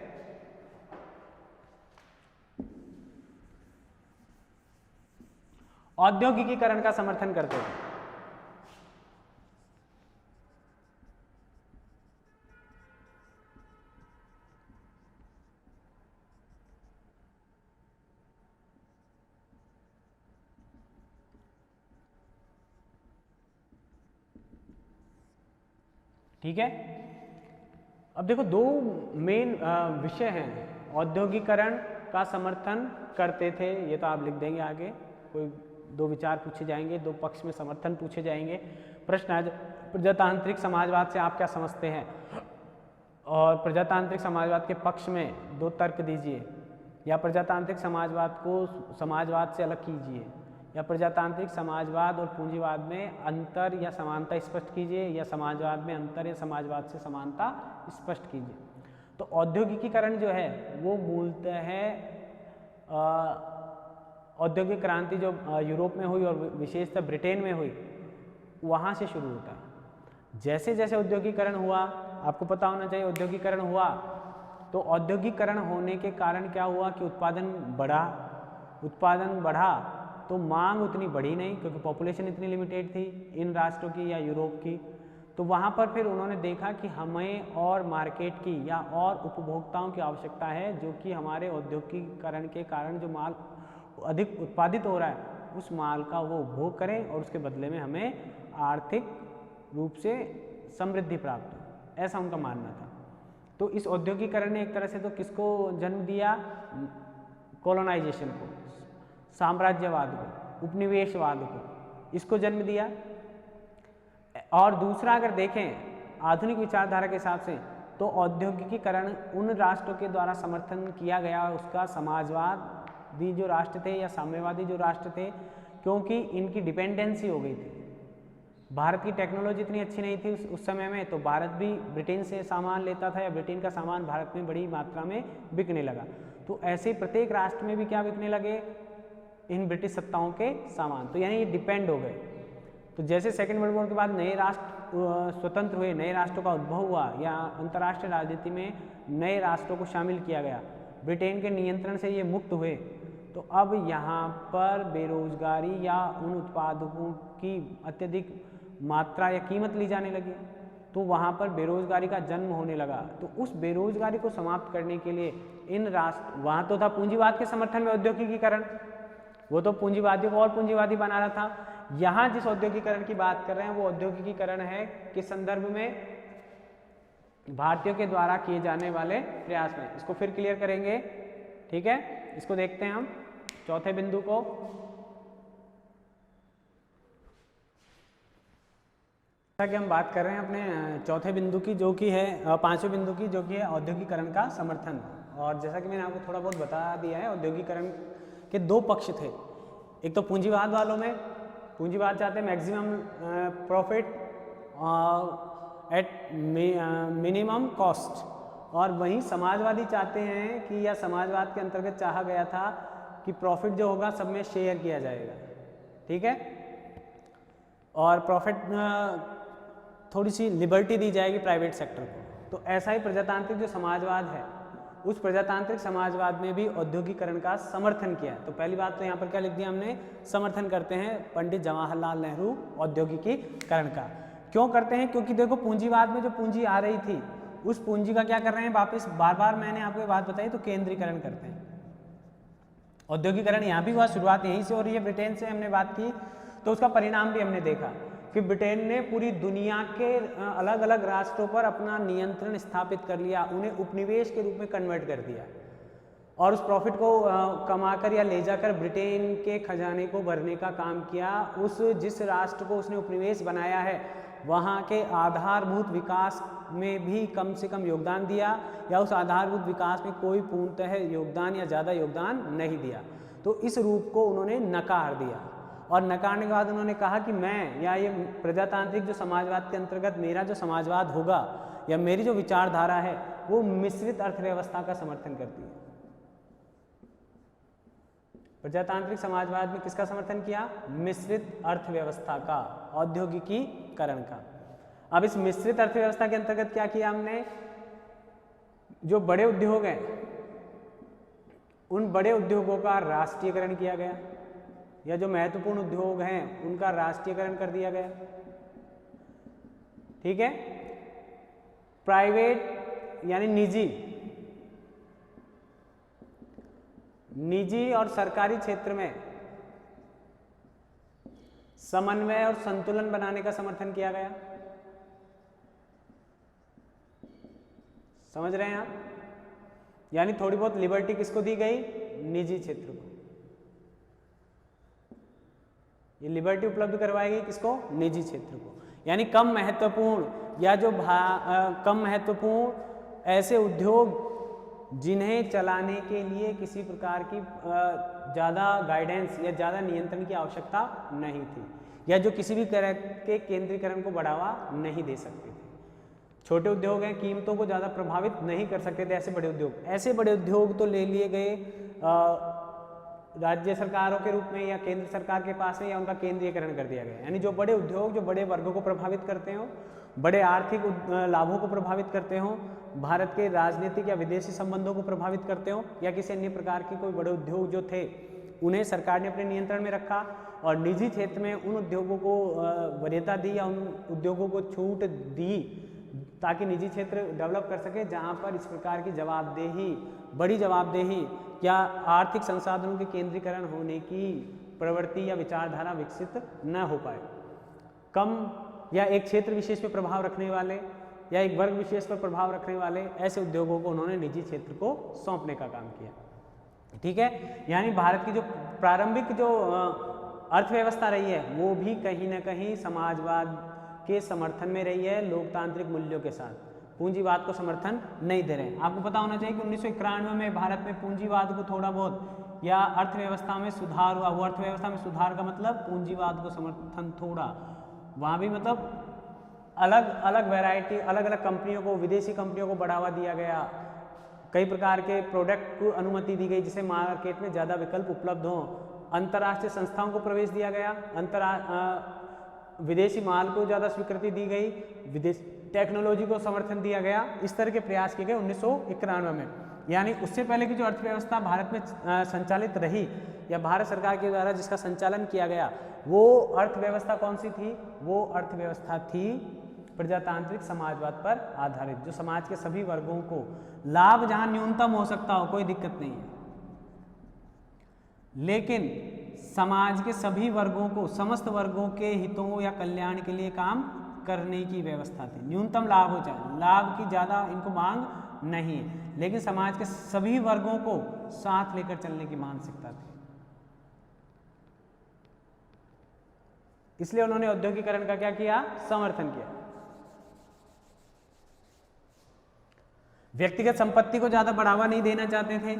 औद्योगिकीकरण का समर्थन करते थे। ठीक है, अब देखो दो मेन विषय हैं। औद्योगिकरण का समर्थन करते थे, ये तो आप लिख देंगे, आगे कोई दो विचार पूछे जाएंगे, दो पक्ष में समर्थन पूछे जाएंगे। प्रश्न है प्रजातांत्रिक समाजवाद से आप क्या समझते हैं, और प्रजातांत्रिक समाजवाद के पक्ष में दो तर्क दीजिए, या प्रजातांत्रिक समाजवाद को समाजवाद से अलग कीजिए, या प्रजातांत्रिक समाजवाद और पूंजीवाद में अंतर या समानता स्पष्ट कीजिए, या समाजवाद में अंतर या समाजवाद से समानता स्पष्ट कीजिए। तो औद्योगिकीकरण जो है वो मूलतः है औद्योगिक क्रांति जो यूरोप में हुई और विशेषतः ब्रिटेन में हुई, वहाँ से शुरू होता है। जैसे जैसे औद्योगिकरण हुआ, आपको पता होना चाहिए औद्योगिकरण हुआ तो औद्योगिकरण होने के कारण क्या हुआ कि उत्पादन बढ़ा तो मांग उतनी बढ़ी नहीं, क्योंकि पॉपुलेशन इतनी लिमिटेड थी इन राष्ट्रों की या यूरोप की। तो वहाँ पर फिर उन्होंने देखा कि हमें और मार्केट की या और उपभोक्ताओं की आवश्यकता है, जो कि हमारे औद्योगिकरण के कारण जो माल अधिक उत्पादित हो रहा है उस माल का वो उपभोग करें और उसके बदले में हमें आर्थिक रूप से समृद्धि प्राप्त हो, ऐसा उनका मानना था। तो इस औद्योगिकरण ने एक तरह से तो किसको जन्म दिया? कॉलोनाइजेशन को, साम्राज्यवाद को, उपनिवेशवाद को, इसको जन्म दिया। और दूसरा अगर देखें आधुनिक विचारधारा के हिसाब से तो औद्योगिकीकरण उन राष्ट्रों के द्वारा समर्थन किया गया उसका समाजवादी जो राष्ट्र थे या साम्यवादी जो राष्ट्र थे, क्योंकि इनकी डिपेंडेंसी हो गई थी। भारत की टेक्नोलॉजी इतनी अच्छी नहीं थी उस समय में, तो भारत भी ब्रिटेन से सामान लेता था या ब्रिटेन का सामान भारत में बड़ी मात्रा में बिकने लगा। तो ऐसे प्रत्येक राष्ट्र में भी क्या बिकने लगे? इन ब्रिटिश सत्ताओं के सामान। तो यानी ये डिपेंड हो गए। तो जैसे सेकेंड वर्ल्ड वॉर के बाद नए राष्ट्र स्वतंत्र हुए, नए राष्ट्रों का उद्भव हुआ या अंतर्राष्ट्रीय राजनीति में नए राष्ट्रों को शामिल किया गया, ब्रिटेन के नियंत्रण से ये मुक्त हुए, तो अब यहाँ पर बेरोजगारी या उन उत्पादकों की अत्यधिक मात्रा या कीमत ली जाने लगी, तो वहाँ पर बेरोजगारी का जन्म होने लगा। तो उस बेरोजगारी को समाप्त करने के लिए इन राष्ट्र, वहाँ तो था पूंजीवाद के समर्थन में औद्योगिकीकरण, वो तो पूंजीवादियों को और पूंजीवादी बना रहा था। यहाँ जिस औद्योगिकीकरण की बात कर रहे हैं वो औद्योगिकीकरण है किस संदर्भ में? भारतीयों के द्वारा किए जाने वाले प्रयास में। इसको फिर क्लियर करेंगे, ठीक है। इसको देखते हैं हम चौथे बिंदु को। जैसा कि हम बात कर रहे हैं अपने चौथे बिंदु की, जो कि है पांचवें बिंदु की, जो कि है औद्योगिकीकरण का समर्थन। और जैसा कि मैंने आपको थोड़ा बहुत बता दिया है, औद्योगिकीकरण के दो पक्ष थे। एक तो पूंजीवाद वालों में, पूंजीवाद चाहते हैं maximum profit at minimum cost, और वहीं समाजवादी चाहते हैं कि, या समाजवाद के अंतर्गत चाहा गया था कि प्रॉफिट जो होगा सब में शेयर किया जाएगा, ठीक है, और प्रॉफिट थोड़ी सी लिबर्टी दी जाएगी प्राइवेट सेक्टर को। तो ऐसा ही प्रजातांत्रिक जो समाजवाद है, उस प्रजातांत्रिक समाजवाद में भी औद्योगिकीकरण का समर्थन किया है। तो पहली बात तो यहाँ पर क्या लिख दिया हमने? समर्थन करते हैं पंडित जवाहरलाल नेहरू औद्योगिकीकरण का। क्यों करते हैं? क्योंकि देखो पूंजीवाद में जो पूंजी आ रही थी उस पूंजी का क्या कर रहे हैं वापस, बार बार मैंने आपको बात बताई, तो केंद्रीकरण करते हैं। औद्योगिकीकरण यहाँ भी हुआ, शुरुआत यहीं से हो रही है, ब्रिटेन से हमने बात की। तो उसका परिणाम भी हमने देखा कि ब्रिटेन ने पूरी दुनिया के अलग अलग राष्ट्रों पर अपना नियंत्रण स्थापित कर लिया, उन्हें उपनिवेश के रूप में कन्वर्ट कर दिया और उस प्रॉफिट को कमाकर या ले जाकर ब्रिटेन के खजाने को भरने का काम किया। उस जिस राष्ट्र को उसने उपनिवेश बनाया है वहाँ के आधारभूत विकास में भी कम से कम योगदान दिया या उस आधारभूत विकास में कोई पूर्णतः योगदान या ज़्यादा योगदान नहीं दिया। तो इस रूप को उन्होंने नकार दिया और नकारने के बाद उन्होंने कहा कि मैं या ये प्रजातांत्रिक जो समाजवाद के अंतर्गत मेरा जो समाजवाद होगा या मेरी जो विचारधारा है वो मिश्रित अर्थव्यवस्था का समर्थन करती है। प्रजातांत्रिक समाजवाद में किसका समर्थन किया? मिश्रित अर्थव्यवस्था का, औद्योगिकीकरण का। अब इस मिश्रित अर्थव्यवस्था के अंतर्गत क्या किया हमने? जो बड़े उद्योग हैं उन बड़े उद्योगों का राष्ट्रीयकरण किया गया या जो महत्वपूर्ण उद्योग हैं उनका राष्ट्रीयकरण कर दिया गया। ठीक है, प्राइवेट यानी निजी और सरकारी क्षेत्र में समन्वय और संतुलन बनाने का समर्थन किया गया। समझ रहे हैं आप? यानी थोड़ी बहुत लिबर्टी किसको दी गई? निजी क्षेत्र को। ये लिबर्टी उपलब्ध करवाई गई किसको? निजी क्षेत्र को। यानी कम महत्वपूर्ण या जो कम महत्वपूर्ण ऐसे उद्योग जिन्हें चलाने के लिए किसी प्रकार की ज़्यादा गाइडेंस या ज़्यादा नियंत्रण की आवश्यकता नहीं थी या जो किसी भी तरह के केंद्रीकरण को बढ़ावा नहीं दे सकते थे। छोटे उद्योग हैं, कीमतों को ज़्यादा प्रभावित नहीं कर सकते थे। ऐसे बड़े उद्योग तो ले लिए गए राज्य सरकारों के रूप में या केंद्र सरकार के पास है या उनका केंद्रीयकरण कर दिया गया। यानी जो बड़े उद्योग जो बड़े वर्गों को प्रभावित करते हो, बड़े आर्थिक लाभों को प्रभावित करते हो, भारत के राजनीतिक या विदेशी संबंधों को प्रभावित करते हो या किसी अन्य प्रकार के कोई बड़े उद्योग जो थे उन्हें सरकार ने अपने नियंत्रण में रखा और निजी क्षेत्र में उन उद्योगों को वरीयता दी या उन उद्योगों को छूट दी ताकि निजी क्षेत्र डेवलप कर सके, जहां पर इस प्रकार की बड़ी जवाबदेही या आर्थिक संसाधनों के केंद्रीकरण होने की प्रवृत्ति या विचारधारा विकसित न हो पाए। कम या एक क्षेत्र विशेष पर प्रभाव रखने वाले या एक वर्ग विशेष पर प्रभाव रखने वाले ऐसे उद्योगों को उन्होंने निजी क्षेत्र को सौंपने का काम किया। ठीक है, यानी भारत की जो प्रारंभिक जो अर्थव्यवस्था रही है वो भी कहीं ना कहीं समाजवाद के समर्थन में रही है, लोकतांत्रिक मूल्यों के साथ। पूंजीवाद को समर्थन नहीं दे रहे हैं। आपको पता होना चाहिए कि 1991 में भारत में पूंजीवाद को थोड़ा बहुत या अर्थव्यवस्था में सुधार हुआ। वो अर्थव्यवस्था में सुधार का मतलब पूंजीवाद को समर्थन थोड़ा, वहाँ भी मतलब अलग अलग वैरायटी, अलग अलग कंपनियों को, विदेशी कंपनियों को बढ़ावा दिया गया, कई प्रकार के प्रोडक्ट को अनुमति दी गई जिससे मार्केट में ज़्यादा विकल्प उपलब्ध हों, अंतर्राष्ट्रीय संस्थाओं को प्रवेश दिया गया, विदेशी माल को ज़्यादा स्वीकृति दी गई, विदेश टेक्नोलॉजी को समर्थन दिया गया। इस तरह के प्रयास किए गए 1991 में। यानी उससे पहले की जो अर्थव्यवस्था भारत में संचालित रही या भारत सरकार के द्वारा जिसका संचालन किया गया वो अर्थव्यवस्था कौन सी थी? वो अर्थव्यवस्था थी प्रजातांत्रिक समाजवाद पर आधारित, जो समाज के सभी वर्गों को लाभ जहां न्यूनतम हो सकता हो कोई दिक्कत नहीं है, लेकिन समाज के सभी वर्गों को, समस्त वर्गों के हितों या कल्याण के लिए काम करने की व्यवस्था थी। न्यूनतम लाभ हो जाए, लाभ की ज़्यादा इनको मांग नहीं है, लेकिन समाज के सभी वर्गों को साथ लेकर चलने की मानसिकता थी। इसलिए उन्होंने औद्योगिकरण का क्या किया? समर्थन किया। व्यक्तिगत संपत्ति को ज्यादा बढ़ावा नहीं देना चाहते थे।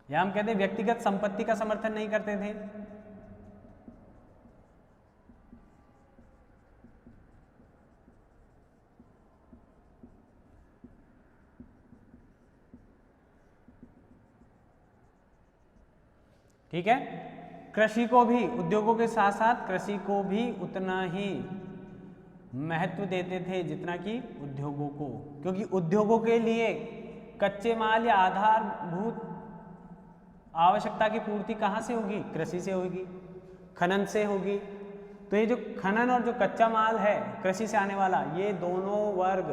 या हम कहते हैं व्यक्तिगत संपत्ति का समर्थन नहीं करते थे। ठीक है, कृषि को भी, उद्योगों के साथ साथ कृषि को भी उतना ही महत्व देते थे जितना कि उद्योगों को, क्योंकि उद्योगों के लिए कच्चे माल या आधारभूत आवश्यकता की पूर्ति कहाँ से होगी? कृषि से होगी, खनन से होगी। तो ये जो खनन और जो कच्चा माल है कृषि से आने वाला, ये दोनों वर्ग,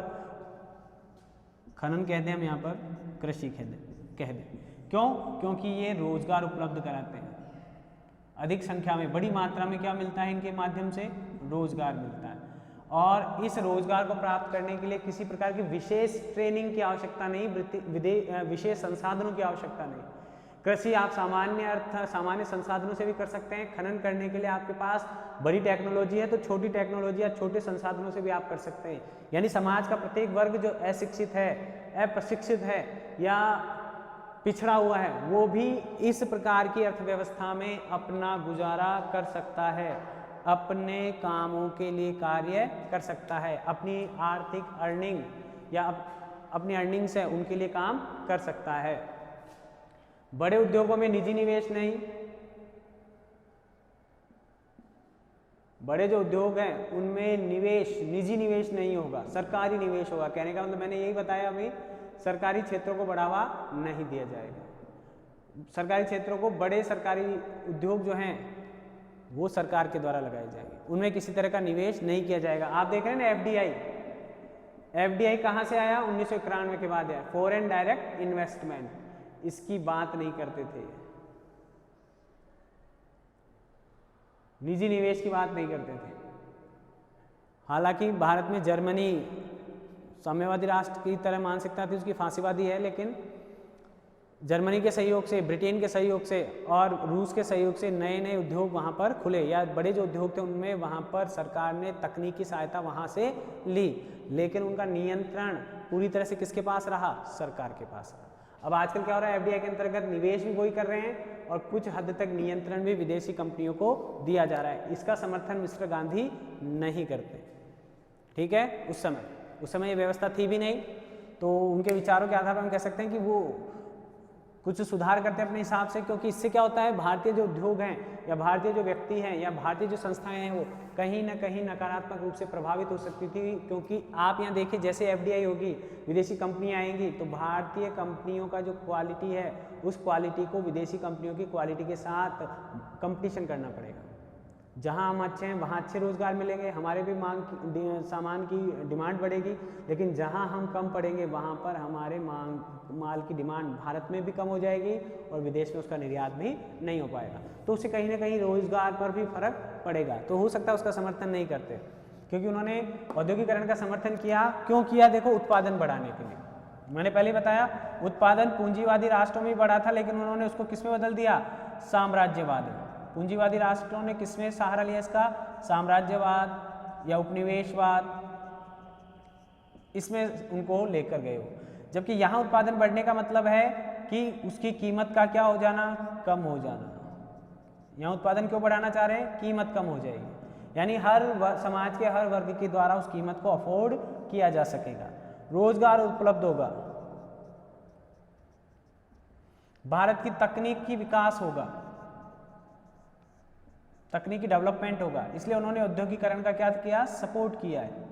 खनन कहते हैं हम यहाँ पर, कृषि कह दें, क्यों? क्योंकि ये रोजगार उपलब्ध कराते हैं, अधिक संख्या में, बड़ी मात्रा में क्या मिलता है इनके माध्यम से? रोजगार मिलता है। और इस रोजगार को प्राप्त करने के लिए किसी प्रकार की विशेष ट्रेनिंग की आवश्यकता नहीं, विशेष संसाधनों की आवश्यकता नहीं। कृषि आप सामान्य संसाधनों से भी कर सकते हैं। खनन करने के लिए आपके पास बड़ी टेक्नोलॉजी है तो छोटी टेक्नोलॉजी या छोटे संसाधनों से भी आप कर सकते हैं। यानी समाज का प्रत्येक वर्ग जो अशिक्षित है, अप्रशिक्षित है या पिछड़ा हुआ है, वो भी इस प्रकार की अर्थव्यवस्था में अपना गुजारा कर सकता है, अपने कामों के लिए कार्य कर सकता है, अपनी आर्थिक अर्निंग या अपनी अर्निंग से उनके लिए काम कर सकता है। बड़े उद्योगों में निजी निवेश नहीं, बड़े जो उद्योग हैं उनमें निजी निवेश नहीं होगा, सरकारी निवेश होगा। कहने का मतलब मैंने यही बताया अभी, सरकारी क्षेत्रों को बढ़ावा नहीं दिया जाएगा। सरकारी क्षेत्रों को, बड़े सरकारी उद्योग जो हैं वो सरकार के द्वारा लगाए जाएंगे, उनमें किसी तरह का निवेश नहीं किया जाएगा। आप देख रहे हैं ना एफडीआई कहाँ से आया? 1991 के बाद आया, फॉरेन डायरेक्ट इन्वेस्टमेंट। इसकी बात नहीं करते थे, निजी निवेश की बात नहीं करते थे। हालांकि भारत में जर्मनी साम्यवादी राष्ट्र की तरह मानसिकता थी, उसकी फांसीवादी है, लेकिन जर्मनी के सहयोग से, ब्रिटेन के सहयोग से और रूस के सहयोग से नए नए उद्योग वहाँ पर खुले, या बड़े जो उद्योग थे उनमें वहाँ पर सरकार ने तकनीकी सहायता वहाँ से ली, लेकिन उनका नियंत्रण पूरी तरह से किसके पास रहा? सरकार के पास रहा। अब आजकल क्या हो रहा है? एफडीआई के अंतर्गत निवेश भी वही कर रहे हैं और कुछ हद तक नियंत्रण भी विदेशी कंपनियों को दिया जा रहा है। इसका समर्थन मिस्टर गांधी नहीं करते, ठीक है। उस समय ये व्यवस्था थी भी नहीं, तो उनके विचारों के आधार पर हम कह सकते हैं कि वो कुछ सुधार करते हैं अपने हिसाब से, क्योंकि इससे क्या होता है, भारतीय जो उद्योग हैं या भारतीय जो व्यक्ति हैं या भारतीय जो संस्थाएं हैं वो कहीं ना कहीं नकारात्मक रूप से प्रभावित हो सकती थी। क्योंकि आप यहाँ देखिए, जैसे एफडीआई होगी, विदेशी कंपनियाँ आएंगी, तो भारतीय कंपनियों का जो क्वालिटी है उस क्वालिटी को विदेशी कंपनियों की क्वालिटी के साथ कंपटीशन करना पड़ेगा। जहाँ हम अच्छे हैं वहाँ अच्छे रोजगार मिलेंगे, हमारे भी सामान की डिमांड बढ़ेगी, लेकिन जहाँ हम कम पड़ेंगे वहाँ पर हमारे माल की डिमांड भारत में भी कम हो जाएगी और विदेश में उसका निर्यात भी नहीं हो पाएगा। तो उससे कहीं ना कहीं रोजगार पर भी फर्क पड़ेगा। तो हो सकता है उसका समर्थन नहीं करते, क्योंकि उन्होंने औद्योगिकरण का समर्थन किया। क्यों किया? देखो, उत्पादन बढ़ाने के लिए। मैंने पहले बताया, उत्पादन पूंजीवादी राष्ट्रों में बढ़ा था, लेकिन उन्होंने उसको किस में बदल दिया? साम्राज्यवाद में। पूंजीवादी राष्ट्रों ने किसमें सहारा लिया इसका? साम्राज्यवाद या उपनिवेशवाद, इसमें उनको लेकर गए वो। जबकि यहाँ उत्पादन बढ़ने का मतलब है कि उसकी कीमत का क्या हो जाना? कम हो जाना। यहाँ उत्पादन क्यों बढ़ाना चाह रहे हैं? कीमत कम हो जाएगी, यानी समाज के हर वर्ग के द्वारा उस कीमत को अफोर्ड किया जा सकेगा, रोजगार उपलब्ध होगा, भारत की तकनीक की विकास होगा, तकनीकी डेवलपमेंट होगा। इसलिए उन्होंने औद्योगिकरण का क्या किया? सपोर्ट किया है।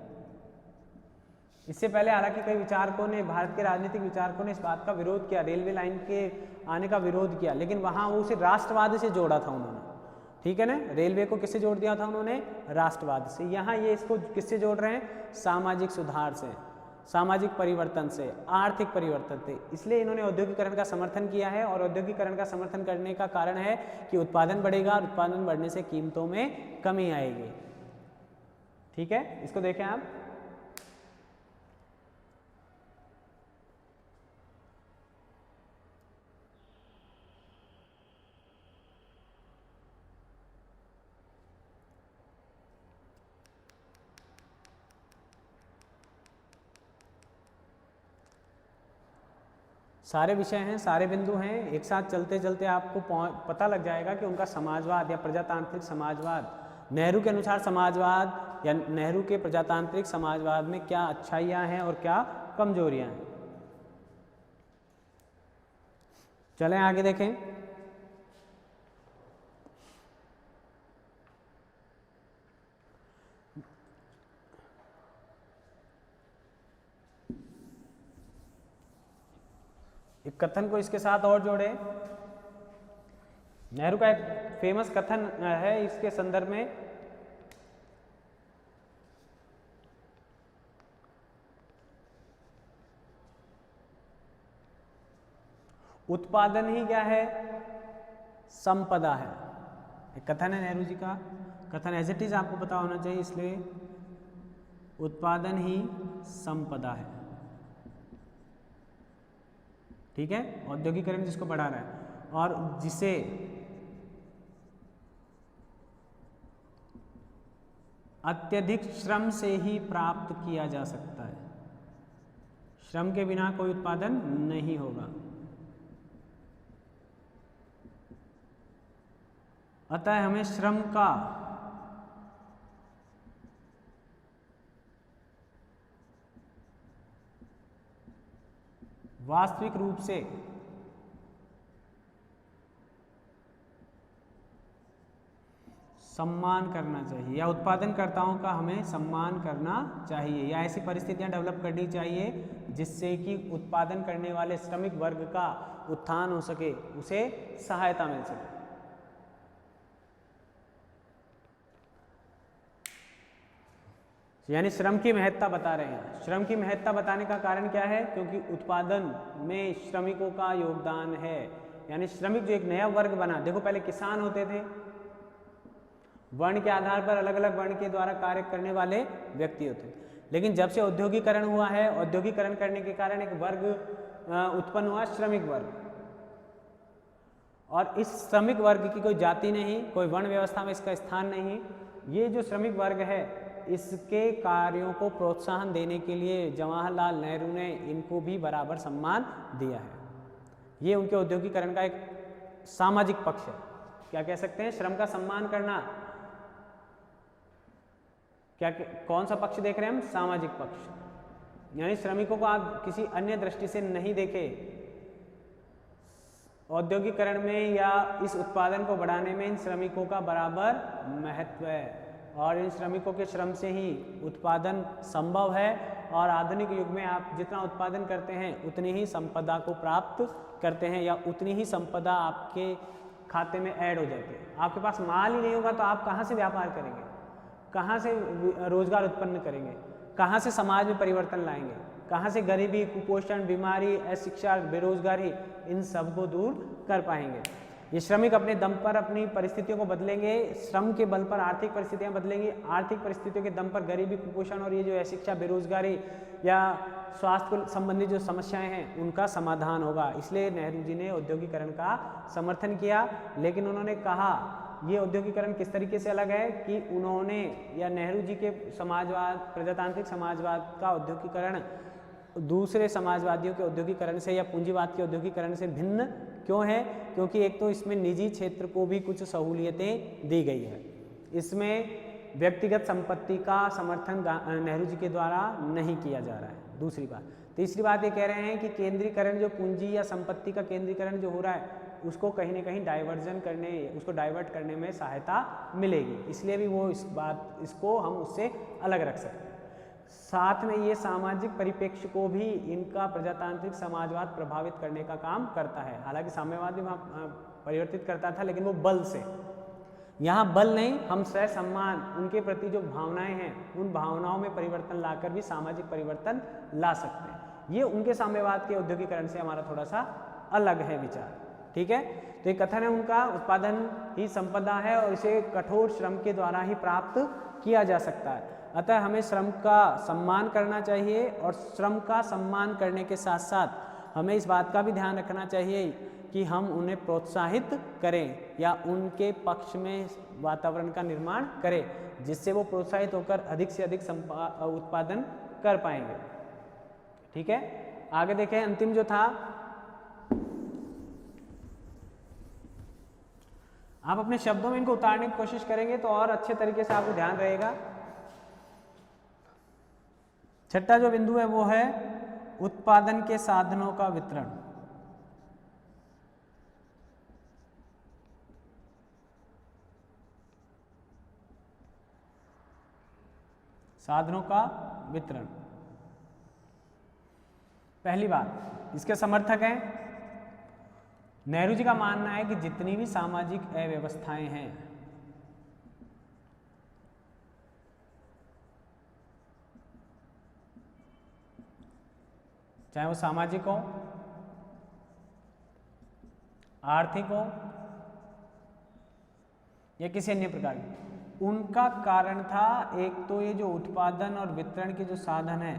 इससे पहले हालांकि कई विचारकों ने, भारत के राजनीतिक विचारकों ने इस बात का विरोध किया, रेलवे लाइन के आने का विरोध किया, लेकिन वहां वो उसे राष्ट्रवाद से जोड़ा था उन्होंने, ठीक है ना। रेलवे को किससे जोड़ दिया था उन्होंने? राष्ट्रवाद से। यहाँ ये इसको किससे जोड़ रहे हैं? सामाजिक सुधार से, सामाजिक परिवर्तन से, आर्थिक परिवर्तन से। इसलिए इन्होंने औद्योगिकरण का समर्थन किया है, और औद्योगिकरण का समर्थन करने का कारण है कि उत्पादन बढ़ेगा, और उत्पादन बढ़ने से कीमतों में कमी आएगी, ठीक है। इसको देखें आप, सारे विषय हैं, सारे बिंदु हैं, एक साथ चलते चलते आपको पता लग जाएगा कि उनका समाजवाद या प्रजातांत्रिक समाजवाद, नेहरू के अनुसार समाजवाद या नेहरू के प्रजातांत्रिक समाजवाद में क्या अच्छाइयाँ हैं और क्या कमजोरियाँ हैं। चलें आगे देखें। एक कथन को इसके साथ और जोड़े। नेहरू का एक फेमस कथन है इसके संदर्भ में, उत्पादन ही क्या है? संपदा है। एक कथन है नेहरू जी का, कथन एज इट इज आपको पता होना चाहिए, इसलिए उत्पादन ही संपदा है। ठीक है, औद्योगिकरण जिसको बढ़ा रहा है और जिसे अत्यधिक श्रम से ही प्राप्त किया जा सकता है। श्रम के बिना कोई उत्पादन नहीं होगा। अतः हमें श्रम का वास्तविक रूप से सम्मान करना चाहिए, या उत्पादनकर्ताओं का हमें सम्मान करना चाहिए, या ऐसी परिस्थितियां डेवलप करनी चाहिए जिससे कि उत्पादन करने वाले श्रमिक वर्ग का उत्थान हो सके, उसे सहायता मिल सके। यानी श्रम की महत्ता बता रहे हैं। श्रम की महत्ता बताने का कारण क्या है? क्योंकि उत्पादन में श्रमिकों का योगदान है। यानी श्रमिक जो एक नया वर्ग बना, देखो पहले किसान होते थे, वर्ण के आधार पर अलग अलग वर्ण के द्वारा कार्य करने वाले व्यक्ति होते थे, लेकिन जब से औद्योगिकरण हुआ है, औद्योगिकरण करने के कारण एक वर्ग उत्पन्न हुआ, श्रमिक वर्ग। और इस श्रमिक वर्ग की कोई जाति नहीं, कोई वर्ण व्यवस्था में इसका स्थान नहीं। ये जो श्रमिक वर्ग है, इसके कार्यों को प्रोत्साहन देने के लिए जवाहरलाल नेहरू ने इनको भी बराबर सम्मान दिया है। ये उनके औद्योगिकरण का एक सामाजिक पक्ष है। क्या कह सकते हैं? श्रम का सम्मान करना। क्या कौन सा पक्ष देख रहे हैं हम? सामाजिक पक्ष। यानी श्रमिकों को आप किसी अन्य दृष्टि से नहीं देखे। औद्योगिकरण में या इस उत्पादन को बढ़ाने में इन श्रमिकों का बराबर महत्व है, और इन श्रमिकों के श्रम से ही उत्पादन संभव है। और आधुनिक युग में आप जितना उत्पादन करते हैं उतनी ही संपदा को प्राप्त करते हैं, या उतनी ही संपदा आपके खाते में ऐड हो जाती है। आपके पास माल ही नहीं होगा तो आप कहाँ से व्यापार करेंगे, कहाँ से रोजगार उत्पन्न करेंगे, कहाँ से समाज में परिवर्तन लाएंगे, कहाँ से गरीबी, कुपोषण, बीमारी, अशिक्षा, बेरोजगारी, इन सब को दूर कर पाएंगे। ये श्रमिक अपने दम पर अपनी परिस्थितियों को बदलेंगे, श्रम के बल पर आर्थिक परिस्थितियां बदलेंगी, आर्थिक परिस्थितियों के दम पर गरीबी, कुपोषण और ये जो अशिक्षा, बेरोजगारी या स्वास्थ्य संबंधी जो समस्याएं हैं उनका समाधान होगा। इसलिए नेहरू जी ने औद्योगिकरण का समर्थन किया। लेकिन उन्होंने कहा ये औद्योगिकरण किस तरीके से अलग है कि उन्होंने, या नेहरू जी के समाजवाद, प्रजातांत्रिक समाजवाद का औद्योगिकरण दूसरे समाजवादियों के औद्योगिकरण से या पूंजीवाद के औद्योगिकरण से भिन्न क्यों है? क्योंकि एक तो इसमें निजी क्षेत्र को भी कुछ सहूलियतें दी गई है। इसमें व्यक्तिगत संपत्ति का समर्थन नेहरू जी के द्वारा नहीं किया जा रहा है। दूसरी बात, तीसरी बात ये कह रहे हैं कि केंद्रीकरण, जो पूंजी या संपत्ति का केंद्रीकरण जो हो रहा है, उसको कहीं ना कहीं उसको डाइवर्ट करने में सहायता मिलेगी। इसलिए भी वो इसको हम उससे अलग रख सकते हैं। साथ में ये सामाजिक परिप्रेक्ष्य को भी इनका प्रजातांत्रिक समाजवाद प्रभावित करने का काम करता है। हालांकि साम्यवाद भी परिवर्तित करता था, लेकिन वो बल से। यहाँ बल नहीं, हम स्वयं सम्मान, उनके प्रति जो भावनाएं हैं, उन भावनाओं में परिवर्तन लाकर भी सामाजिक परिवर्तन ला सकते हैं। ये उनके साम्यवाद के औद्योगिकरण से हमारा थोड़ा सा अलग है विचार। ठीक है, तो एक कथन है उनका, उत्पादन ही संपदा है और इसे कठोर श्रम के द्वारा ही प्राप्त किया जा सकता है। अतः हमें श्रम का सम्मान करना चाहिए, और श्रम का सम्मान करने के साथ साथ हमें इस बात का भी ध्यान रखना चाहिए कि हम उन्हें प्रोत्साहित करें या उनके पक्ष में वातावरण का निर्माण करें, जिससे वो प्रोत्साहित होकर अधिक से अधिक उत्पादन कर पाएंगे। ठीक है, आगे देखें। अंतिम जो था, आप अपने शब्दों में इनको उतारने की कोशिश करेंगे तो और अच्छे तरीके से आपको ध्यान रहेगा। छठा जो बिंदु है वो है उत्पादन के साधनों का वितरण। साधनों का वितरण। पहली बात, इसके समर्थक हैं नेहरू जी का मानना है कि जितनी भी सामाजिक अव्यवस्थाएं हैं, चाहे वो सामाजिक हो, आर्थिक हो या किसी अन्य प्रकार की, उनका कारण था एक तो ये जो उत्पादन और वितरण के जो साधन है,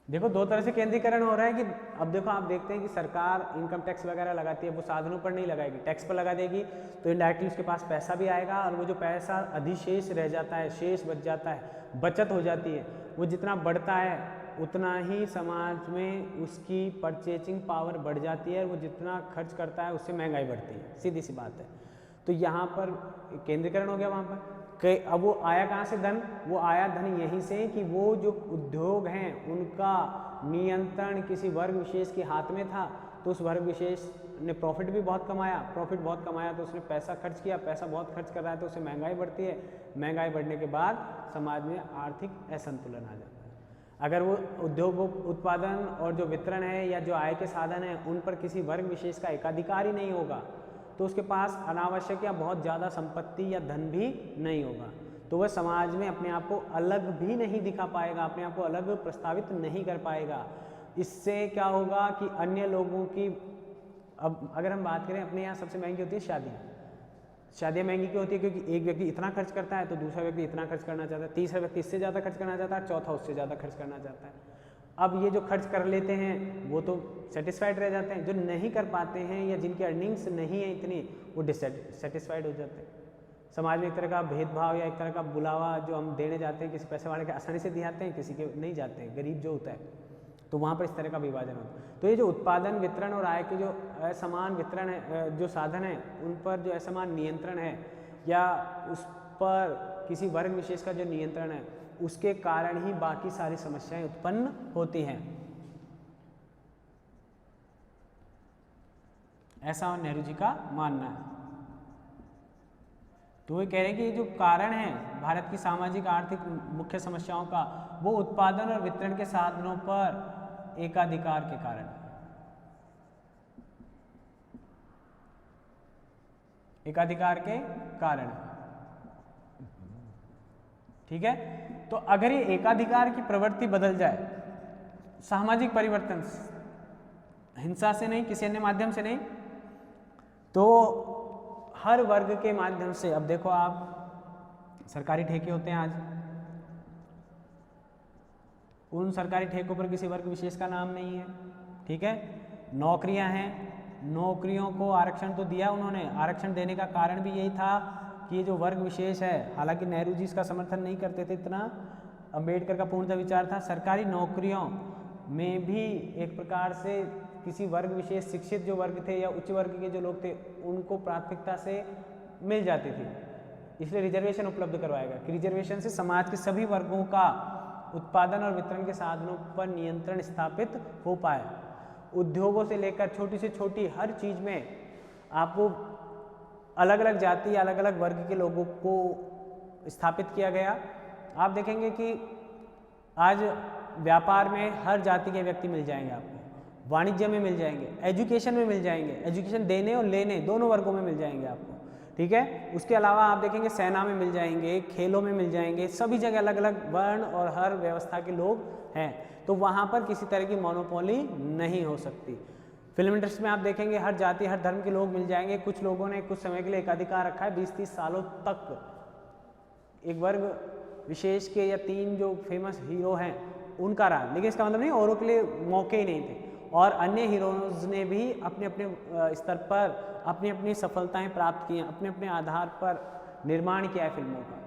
देखो दो तरह से केंद्रीकरण हो रहा है कि अब देखो आप देखते हैं कि सरकार इनकम टैक्स वगैरह लगाती है, वो साधनों पर नहीं लगाएगी, टैक्स पर लगा देगी, तो इनडायरेक्टली उसके पास पैसा भी आएगा और वो जो पैसा अधिशेष रह जाता है, शेष बच जाता है, बचत हो जाती है, वो जितना बढ़ता है उतना ही समाज में उसकी परचेजिंग पावर बढ़ जाती है, वो जितना खर्च करता है उससे महंगाई बढ़ती है, सीधी सी बात है। तो यहाँ पर केंद्रीकरण हो गया वहाँ पर। अब वो आया कहाँ से धन? वो आया धन यहीं से कि वो जो उद्योग हैं उनका नियंत्रण किसी वर्ग विशेष के हाथ में था, तो उस वर्ग विशेष ने प्रॉफिट भी बहुत कमाया, प्रॉफिट बहुत कमाया तो उसने पैसा खर्च किया, पैसा बहुत खर्च कर रहा है तो उससे महंगाई बढ़ती है, महंगाई बढ़ने के बाद समाज में आर्थिक असंतुलन आ जाता है। अगर वो उद्योग उत्पादन और जो वितरण है या जो आय के साधन है उन पर किसी वर्ग विशेष का एकाधिकार ही नहीं होगा, तो उसके पास अनावश्यक या बहुत ज़्यादा संपत्ति या धन भी नहीं होगा, तो वह समाज में अपने आप को अलग भी नहीं दिखा पाएगा, अपने आप को अलग प्रस्तावित नहीं कर पाएगा। इससे क्या होगा कि अन्य लोगों की, अब अगर हम बात करें अपने यहाँ सबसे महंगी होती है शादियाँ। शादियाँ महंगी क्यों होती है? क्योंकि एक व्यक्ति इतना खर्च करता है तो दूसरा व्यक्ति इतना खर्च करना चाहता है, तीसरा व्यक्ति इससे ज़्यादा खर्च करना चाहता है, चौथा उससे ज़्यादा खर्च करना चाहता है। अब ये जो खर्च कर लेते हैं वो तो सेटिस्फाइड रह जाते हैं, जो नहीं कर पाते हैं या जिनकी अर्निंग्स नहीं है इतनी, वो डिससेटिस्फाइड हो जाते हैं। समाज में एक तरह का भेदभाव या एक तरह का बुलावा जो हम देने जाते हैं, किसी पैसे वाले के आसानी से दिखाते हैं, किसी के नहीं जाते हैं, गरीब जो होता है, तो वहाँ पर इस तरह का विभाजन होता है। तो ये जो उत्पादन, वितरण और आय के जो असमान वितरण है, जो साधन है, उन पर जो असमान नियंत्रण है या उस पर किसी वर्ग विशेष का जो नियंत्रण है, उसके कारण ही बाकी सारी समस्याएं उत्पन्न होती हैं, ऐसा नेहरू जी का मानना है। तो ये कह रहे हैं कि जो कारण है भारत की सामाजिक आर्थिक मुख्य समस्याओं का, वो उत्पादन और वितरण के साधनों पर एकाधिकार के कारण, एकाधिकार के कारण, ठीक है। तो अगर ये एकाधिकार की प्रवृत्ति बदल जाए, सामाजिक परिवर्तन, हिंसा से नहीं, किसी अन्य माध्यम से नहीं, तो हर वर्ग के माध्यम से, अब देखो आप सरकारी ठेके होते हैं आज, उन सरकारी ठेकों पर किसी वर्ग विशेष का नाम नहीं है, ठीक है। नौकरियां हैं, नौकरियों को आरक्षण तो दिया उन्होंने, आरक्षण देने का कारण भी यही था कि ये जो वर्ग विशेष है, हालांकि नेहरू जी इसका समर्थन नहीं करते थे इतना, अंबेडकर का पूर्णतः विचार था, सरकारी नौकरियों में भी एक प्रकार से किसी वर्ग विशेष, शिक्षित जो वर्ग थे या उच्च वर्ग के जो लोग थे, उनको प्राथमिकता से मिल जाती थी, इसलिए रिजर्वेशन उपलब्ध करवाया गया कि रिजर्वेशन से समाज के सभी वर्गों का उत्पादन और वितरण के साधनों पर नियंत्रण स्थापित हो पाए। उद्योगों से लेकर छोटी से छोटी हर चीज में आपको अलग अलग जाति, अलग अलग वर्ग के लोगों को स्थापित किया गया। आप देखेंगे कि आज व्यापार में हर जाति के व्यक्ति मिल जाएंगे आपको, वाणिज्य में मिल जाएंगे, एजुकेशन में मिल जाएंगे, एजुकेशन देने और लेने दोनों वर्गों में मिल जाएंगे आपको, ठीक है। उसके अलावा आप देखेंगे सेना में मिल जाएंगे, खेलों में मिल जाएंगे, सभी जगह अलग अलग वर्ण और हर व्यवस्था के लोग हैं, तो वहाँ पर किसी तरह की मोनोपोली नहीं हो सकती। फिल्म इंडस्ट्री में आप देखेंगे हर जाति, हर धर्म के लोग मिल जाएंगे। कुछ लोगों ने कुछ समय के लिए एक अधिकार रखा है, 20-30 सालों तक एक वर्ग विशेष के या 3 जो फेमस हीरो हैं उनका रहा, लेकिन इसका मतलब नहीं औरों के लिए मौके ही नहीं थे, और अन्य हीरोज ने भी अपने अपने स्तर पर अपनी अपनी सफलताएं प्राप्त की हैं, अपने अपने आधार पर निर्माण किया है फिल्मों का।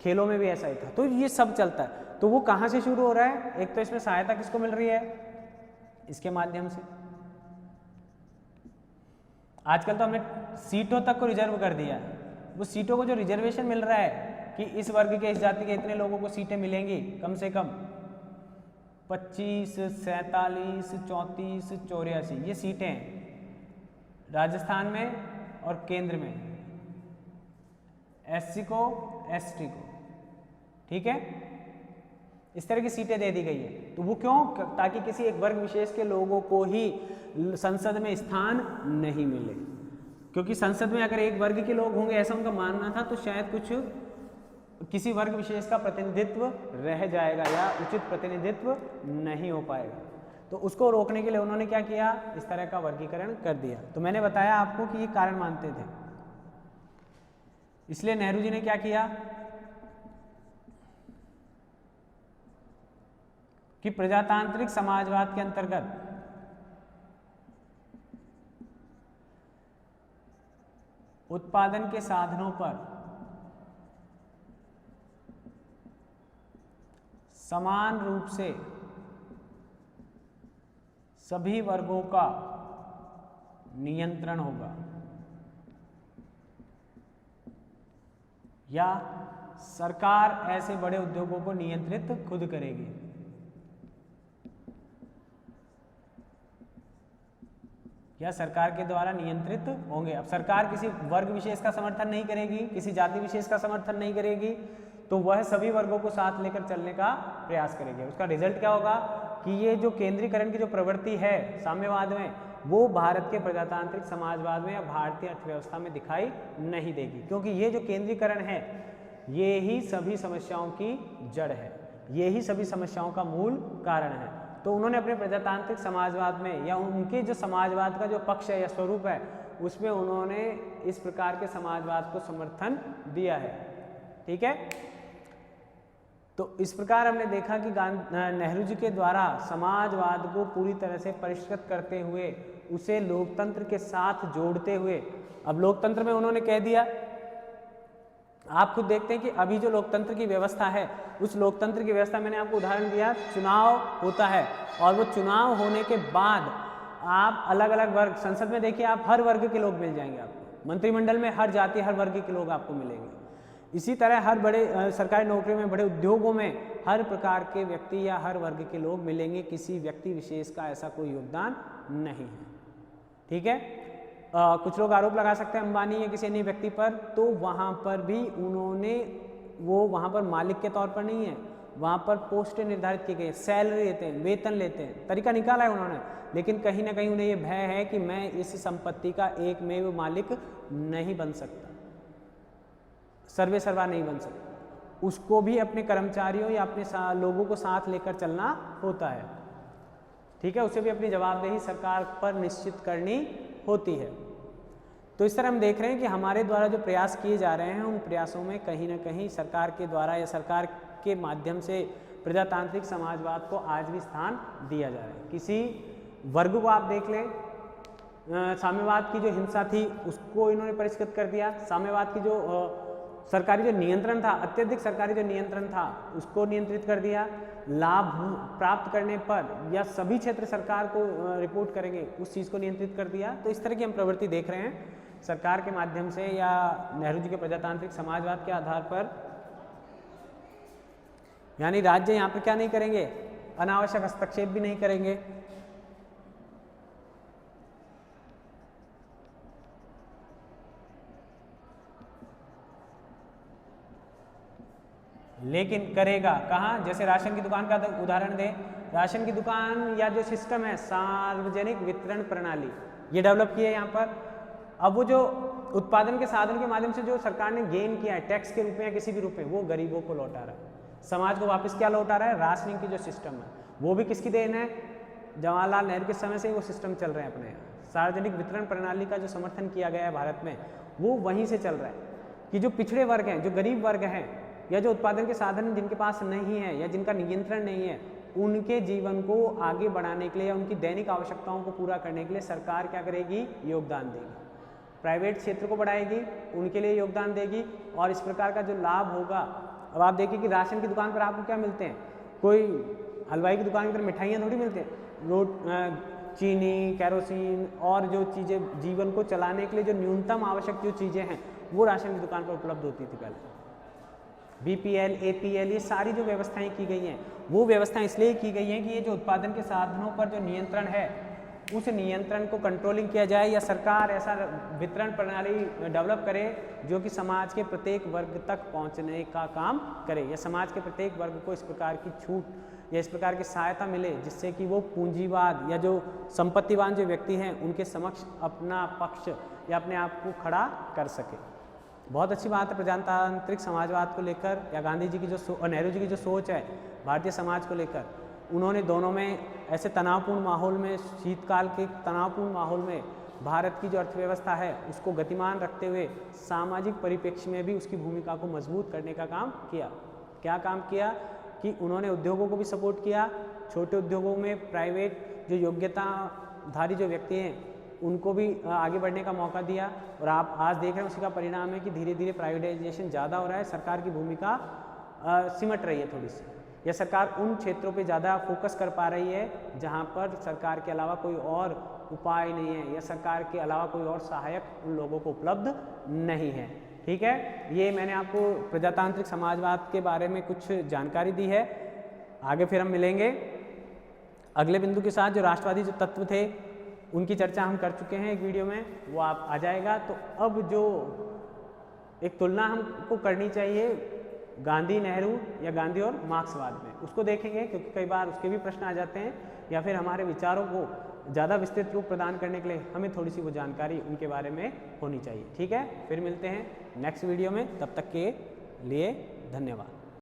खेलों में भी ऐसा ही था, तो ये सब चलता है। तो वो कहाँ से शुरू हो रहा है? एक तो इसमें सहायता किसको मिल रही है? इसके माध्यम से। आजकल तो हमने सीटों तक को रिजर्व कर दिया है, वो सीटों को जो रिजर्वेशन मिल रहा है कि इस वर्ग के, इस जाति के इतने लोगों को सीटें मिलेंगी, कम से कम 25, 47, 34, 84 ये सीटें हैं राजस्थान में और केंद्र में, SC को, ST को, ठीक है, इस तरह की सीटें दे दी गई है। तो वो क्यों? ताकि किसी एक वर्ग विशेष के लोगों को ही संसद में स्थान नहीं मिले, क्योंकि संसद में अगर एक वर्ग के लोग होंगे ऐसा उनका मानना था, तो शायद कुछ किसी वर्ग विशेष का प्रतिनिधित्व रह जाएगा या उचित प्रतिनिधित्व नहीं हो पाएगा। तो उसको रोकने के लिए उन्होंने क्या किया, इस तरह का वर्गीकरण कर दिया। तो मैंने बताया आपको कि ये कारण मानते थे, इसलिए नेहरू जी ने क्या किया कि प्रजातांत्रिक समाजवाद के अंतर्गत उत्पादन के साधनों पर समान रूप से सभी वर्गों का नियंत्रण होगा, या सरकार ऐसे बड़े उद्योगों को नियंत्रित खुद करेगी। या सरकार के द्वारा नियंत्रित होंगे। अब सरकार किसी वर्ग विशेष का समर्थन नहीं करेगी, किसी जाति विशेष का समर्थन नहीं करेगी, तो वह सभी वर्गों को साथ लेकर चलने का प्रयास करेगी। उसका रिजल्ट क्या होगा कि ये जो केंद्रीकरण की जो प्रवृत्ति है साम्यवाद में, वो भारत के प्रजातांत्रिक समाजवाद में या भारतीय अर्थव्यवस्था में दिखाई नहीं देगी, क्योंकि ये जो केंद्रीकरण है ये ही सभी समस्याओं की जड़ है, ये ही सभी समस्याओं का मूल कारण है। तो उन्होंने अपने प्रजातांत्रिक समाजवाद में या उनके जो समाजवाद का जो पक्ष है या स्वरूप है उसमें उन्होंने इस प्रकार के समाजवाद को समर्थन दिया है। ठीक है, तो इस प्रकार हमने देखा कि नेहरू जी के द्वारा समाजवाद को पूरी तरह से परिष्कृत करते हुए उसे लोकतंत्र के साथ जोड़ते हुए, अब लोकतंत्र में उन्होंने कह दिया, आप खुद देखते हैं कि अभी जो लोकतंत्र की व्यवस्था है उस लोकतंत्र की व्यवस्था, मैंने आपको उदाहरण दिया, चुनाव होता है और वो चुनाव होने के बाद आप अलग अलग वर्ग, संसद में देखिए आप हर वर्ग के लोग मिल जाएंगे, आपको मंत्रिमंडल में हर जाति हर वर्ग के लोग आपको मिलेंगे। इसी तरह हर बड़े सरकारी नौकरी में, बड़े उद्योगों में हर प्रकार के व्यक्ति या हर वर्ग के लोग मिलेंगे, किसी व्यक्ति विशेष का ऐसा कोई योगदान नहीं है। ठीक है, कुछ लोग आरोप लगा सकते हैं अंबानी या किसी अन्य व्यक्ति पर, तो वहाँ पर भी उन्होंने वो वहाँ पर मालिक के तौर पर नहीं है, वहाँ पर पोस्टें निर्धारित की गई है, सैलरी लेते हैं, वेतन लेते हैं, तरीका निकाला है उन्होंने, लेकिन कहीं ना कहीं उन्हें ये भय है कि मैं इस संपत्ति का एकमेव मालिक नहीं बन सकता, सर्वे सर्वा नहीं बन सकता, उसको भी अपने कर्मचारियों या अपने लोगों को साथ लेकर चलना होता है। ठीक है, उसे भी अपनी जवाबदेही सरकार पर निश्चित करनी होती है। तो इस तरह हम देख रहे हैं कि हमारे द्वारा जो प्रयास किए जा रहे हैं उन प्रयासों में कहीं ना कहीं सरकार के द्वारा या सरकार के माध्यम से प्रजातांत्रिक समाजवाद को आज भी स्थान दिया जा रहा है। किसी वर्ग को आप देख लें, साम्यवाद की जो हिंसा थी उसको इन्होंने परिष्कृत कर दिया, साम्यवाद की जो सरकारी जो नियंत्रण था, अत्यधिक सरकारी जो नियंत्रण था उसको नियंत्रित कर दिया, लाभ प्राप्त करने पर या सभी क्षेत्र सरकार को रिपोर्ट करेंगे उस चीज़ को नियंत्रित कर दिया। तो इस तरह की हम प्रवृत्ति देख रहे हैं सरकार के माध्यम से या नेहरू जी के प्रजातांत्रिक समाजवाद के आधार पर। यानी राज्य यहाँ पर क्या नहीं करेंगे, अनावश्यक हस्तक्षेप भी नहीं करेंगे, लेकिन करेगा कहाँ, जैसे राशन की दुकान का उदाहरण दें, राशन की दुकान या जो सिस्टम है सार्वजनिक वितरण प्रणाली ये डेवलप की है यहाँ पर। अब वो जो उत्पादन के साधन के माध्यम से जो सरकार ने गेन किया है टैक्स के रूप में या किसी भी रूप में, वो गरीबों को लौटा रहा है, समाज को वापस क्या लौटा रहा है, राशनिंग की जो सिस्टम है वो भी किसकी देन है, जवाहरलाल नेहरू के समय से ही वो सिस्टम चल रहे हैं अपने यहाँ। सार्वजनिक वितरण प्रणाली का जो समर्थन किया गया है भारत में वो वहीं से चल रहा है कि जो पिछड़े वर्ग हैं, जो गरीब वर्ग हैं या जो उत्पादन के साधन जिनके पास नहीं है या जिनका नियंत्रण नहीं है, उनके जीवन को आगे बढ़ाने के लिए या उनकी दैनिक आवश्यकताओं को पूरा करने के लिए सरकार क्या करेगी, योगदान देगी, प्राइवेट क्षेत्र को बढ़ाएगी, उनके लिए योगदान देगी और इस प्रकार का जो लाभ होगा। अब आप देखिए कि राशन की दुकान पर आपको क्या मिलते हैं, कोई हलवाई की दुकान की तरफ मिठाइयाँ थोड़ी मिलती हैं, चीनी, केरोसिन और जो चीज़ें जीवन को चलाने के लिए जो न्यूनतम आवश्यक जो चीज़ें हैं वो राशन की दुकान पर उपलब्ध होती थी पहले। बीपीएल, एपीएल, ये सारी जो व्यवस्थाएं की गई हैं वो व्यवस्थाएं इसलिए की गई हैं कि ये जो उत्पादन के साधनों पर जो नियंत्रण है उस नियंत्रण को कंट्रोलिंग किया जाए या सरकार ऐसा वितरण प्रणाली डेवलप करे जो कि समाज के प्रत्येक वर्ग तक पहुंचने का काम करे या समाज के प्रत्येक वर्ग को इस प्रकार की छूट या इस प्रकार की सहायता मिले जिससे कि वो पूंजीवाद या जो संपत्तिवान जो व्यक्ति हैं उनके समक्ष अपना पक्ष या अपने आप को खड़ा कर सके। बहुत अच्छी बात है प्रजातांत्रिक समाजवाद को लेकर, या गांधी जी की जो और नेहरू जी की जो सोच है भारतीय समाज को लेकर, उन्होंने दोनों में ऐसे तनावपूर्ण माहौल में, शीतकाल के तनावपूर्ण माहौल में भारत की जो अर्थव्यवस्था है उसको गतिमान रखते हुए सामाजिक परिप्रेक्ष्य में भी उसकी भूमिका को मजबूत करने का काम किया। क्या काम किया कि उन्होंने उद्योगों को भी सपोर्ट किया, छोटे उद्योगों में प्राइवेट जो योग्यताधारी जो व्यक्ति हैं उनको भी आगे बढ़ने का मौका दिया। और आप आज देख रहे हैं उसी का परिणाम है कि धीरे धीरे प्राइवेटाइजेशन ज़्यादा हो रहा है, सरकार की भूमिका सिमट रही है थोड़ी सी, या सरकार उन क्षेत्रों पे ज़्यादा फोकस कर पा रही है जहाँ पर सरकार के अलावा कोई और उपाय नहीं है, या सरकार के अलावा कोई और सहायक उन लोगों को उपलब्ध नहीं है। ठीक है, ये मैंने आपको प्रजातांत्रिक समाजवाद के बारे में कुछ जानकारी दी है। आगे फिर हम मिलेंगे अगले बिंदु के साथ। जो राष्ट्रवादी जो तत्व थे उनकी चर्चा हम कर चुके हैं एक वीडियो में, वो आप आ जाएगा। तो अब जो एक तुलना हमको करनी चाहिए गांधी नेहरू या गांधी और मार्क्सवाद में, उसको देखेंगे, क्योंकि कई बार उसके भी प्रश्न आ जाते हैं, या फिर हमारे विचारों को ज़्यादा विस्तृत रूप प्रदान करने के लिए हमें थोड़ी सी वो जानकारी उनके बारे में होनी चाहिए। ठीक है, फिर मिलते हैं नेक्स्ट वीडियो में, तब तक के लिए धन्यवाद।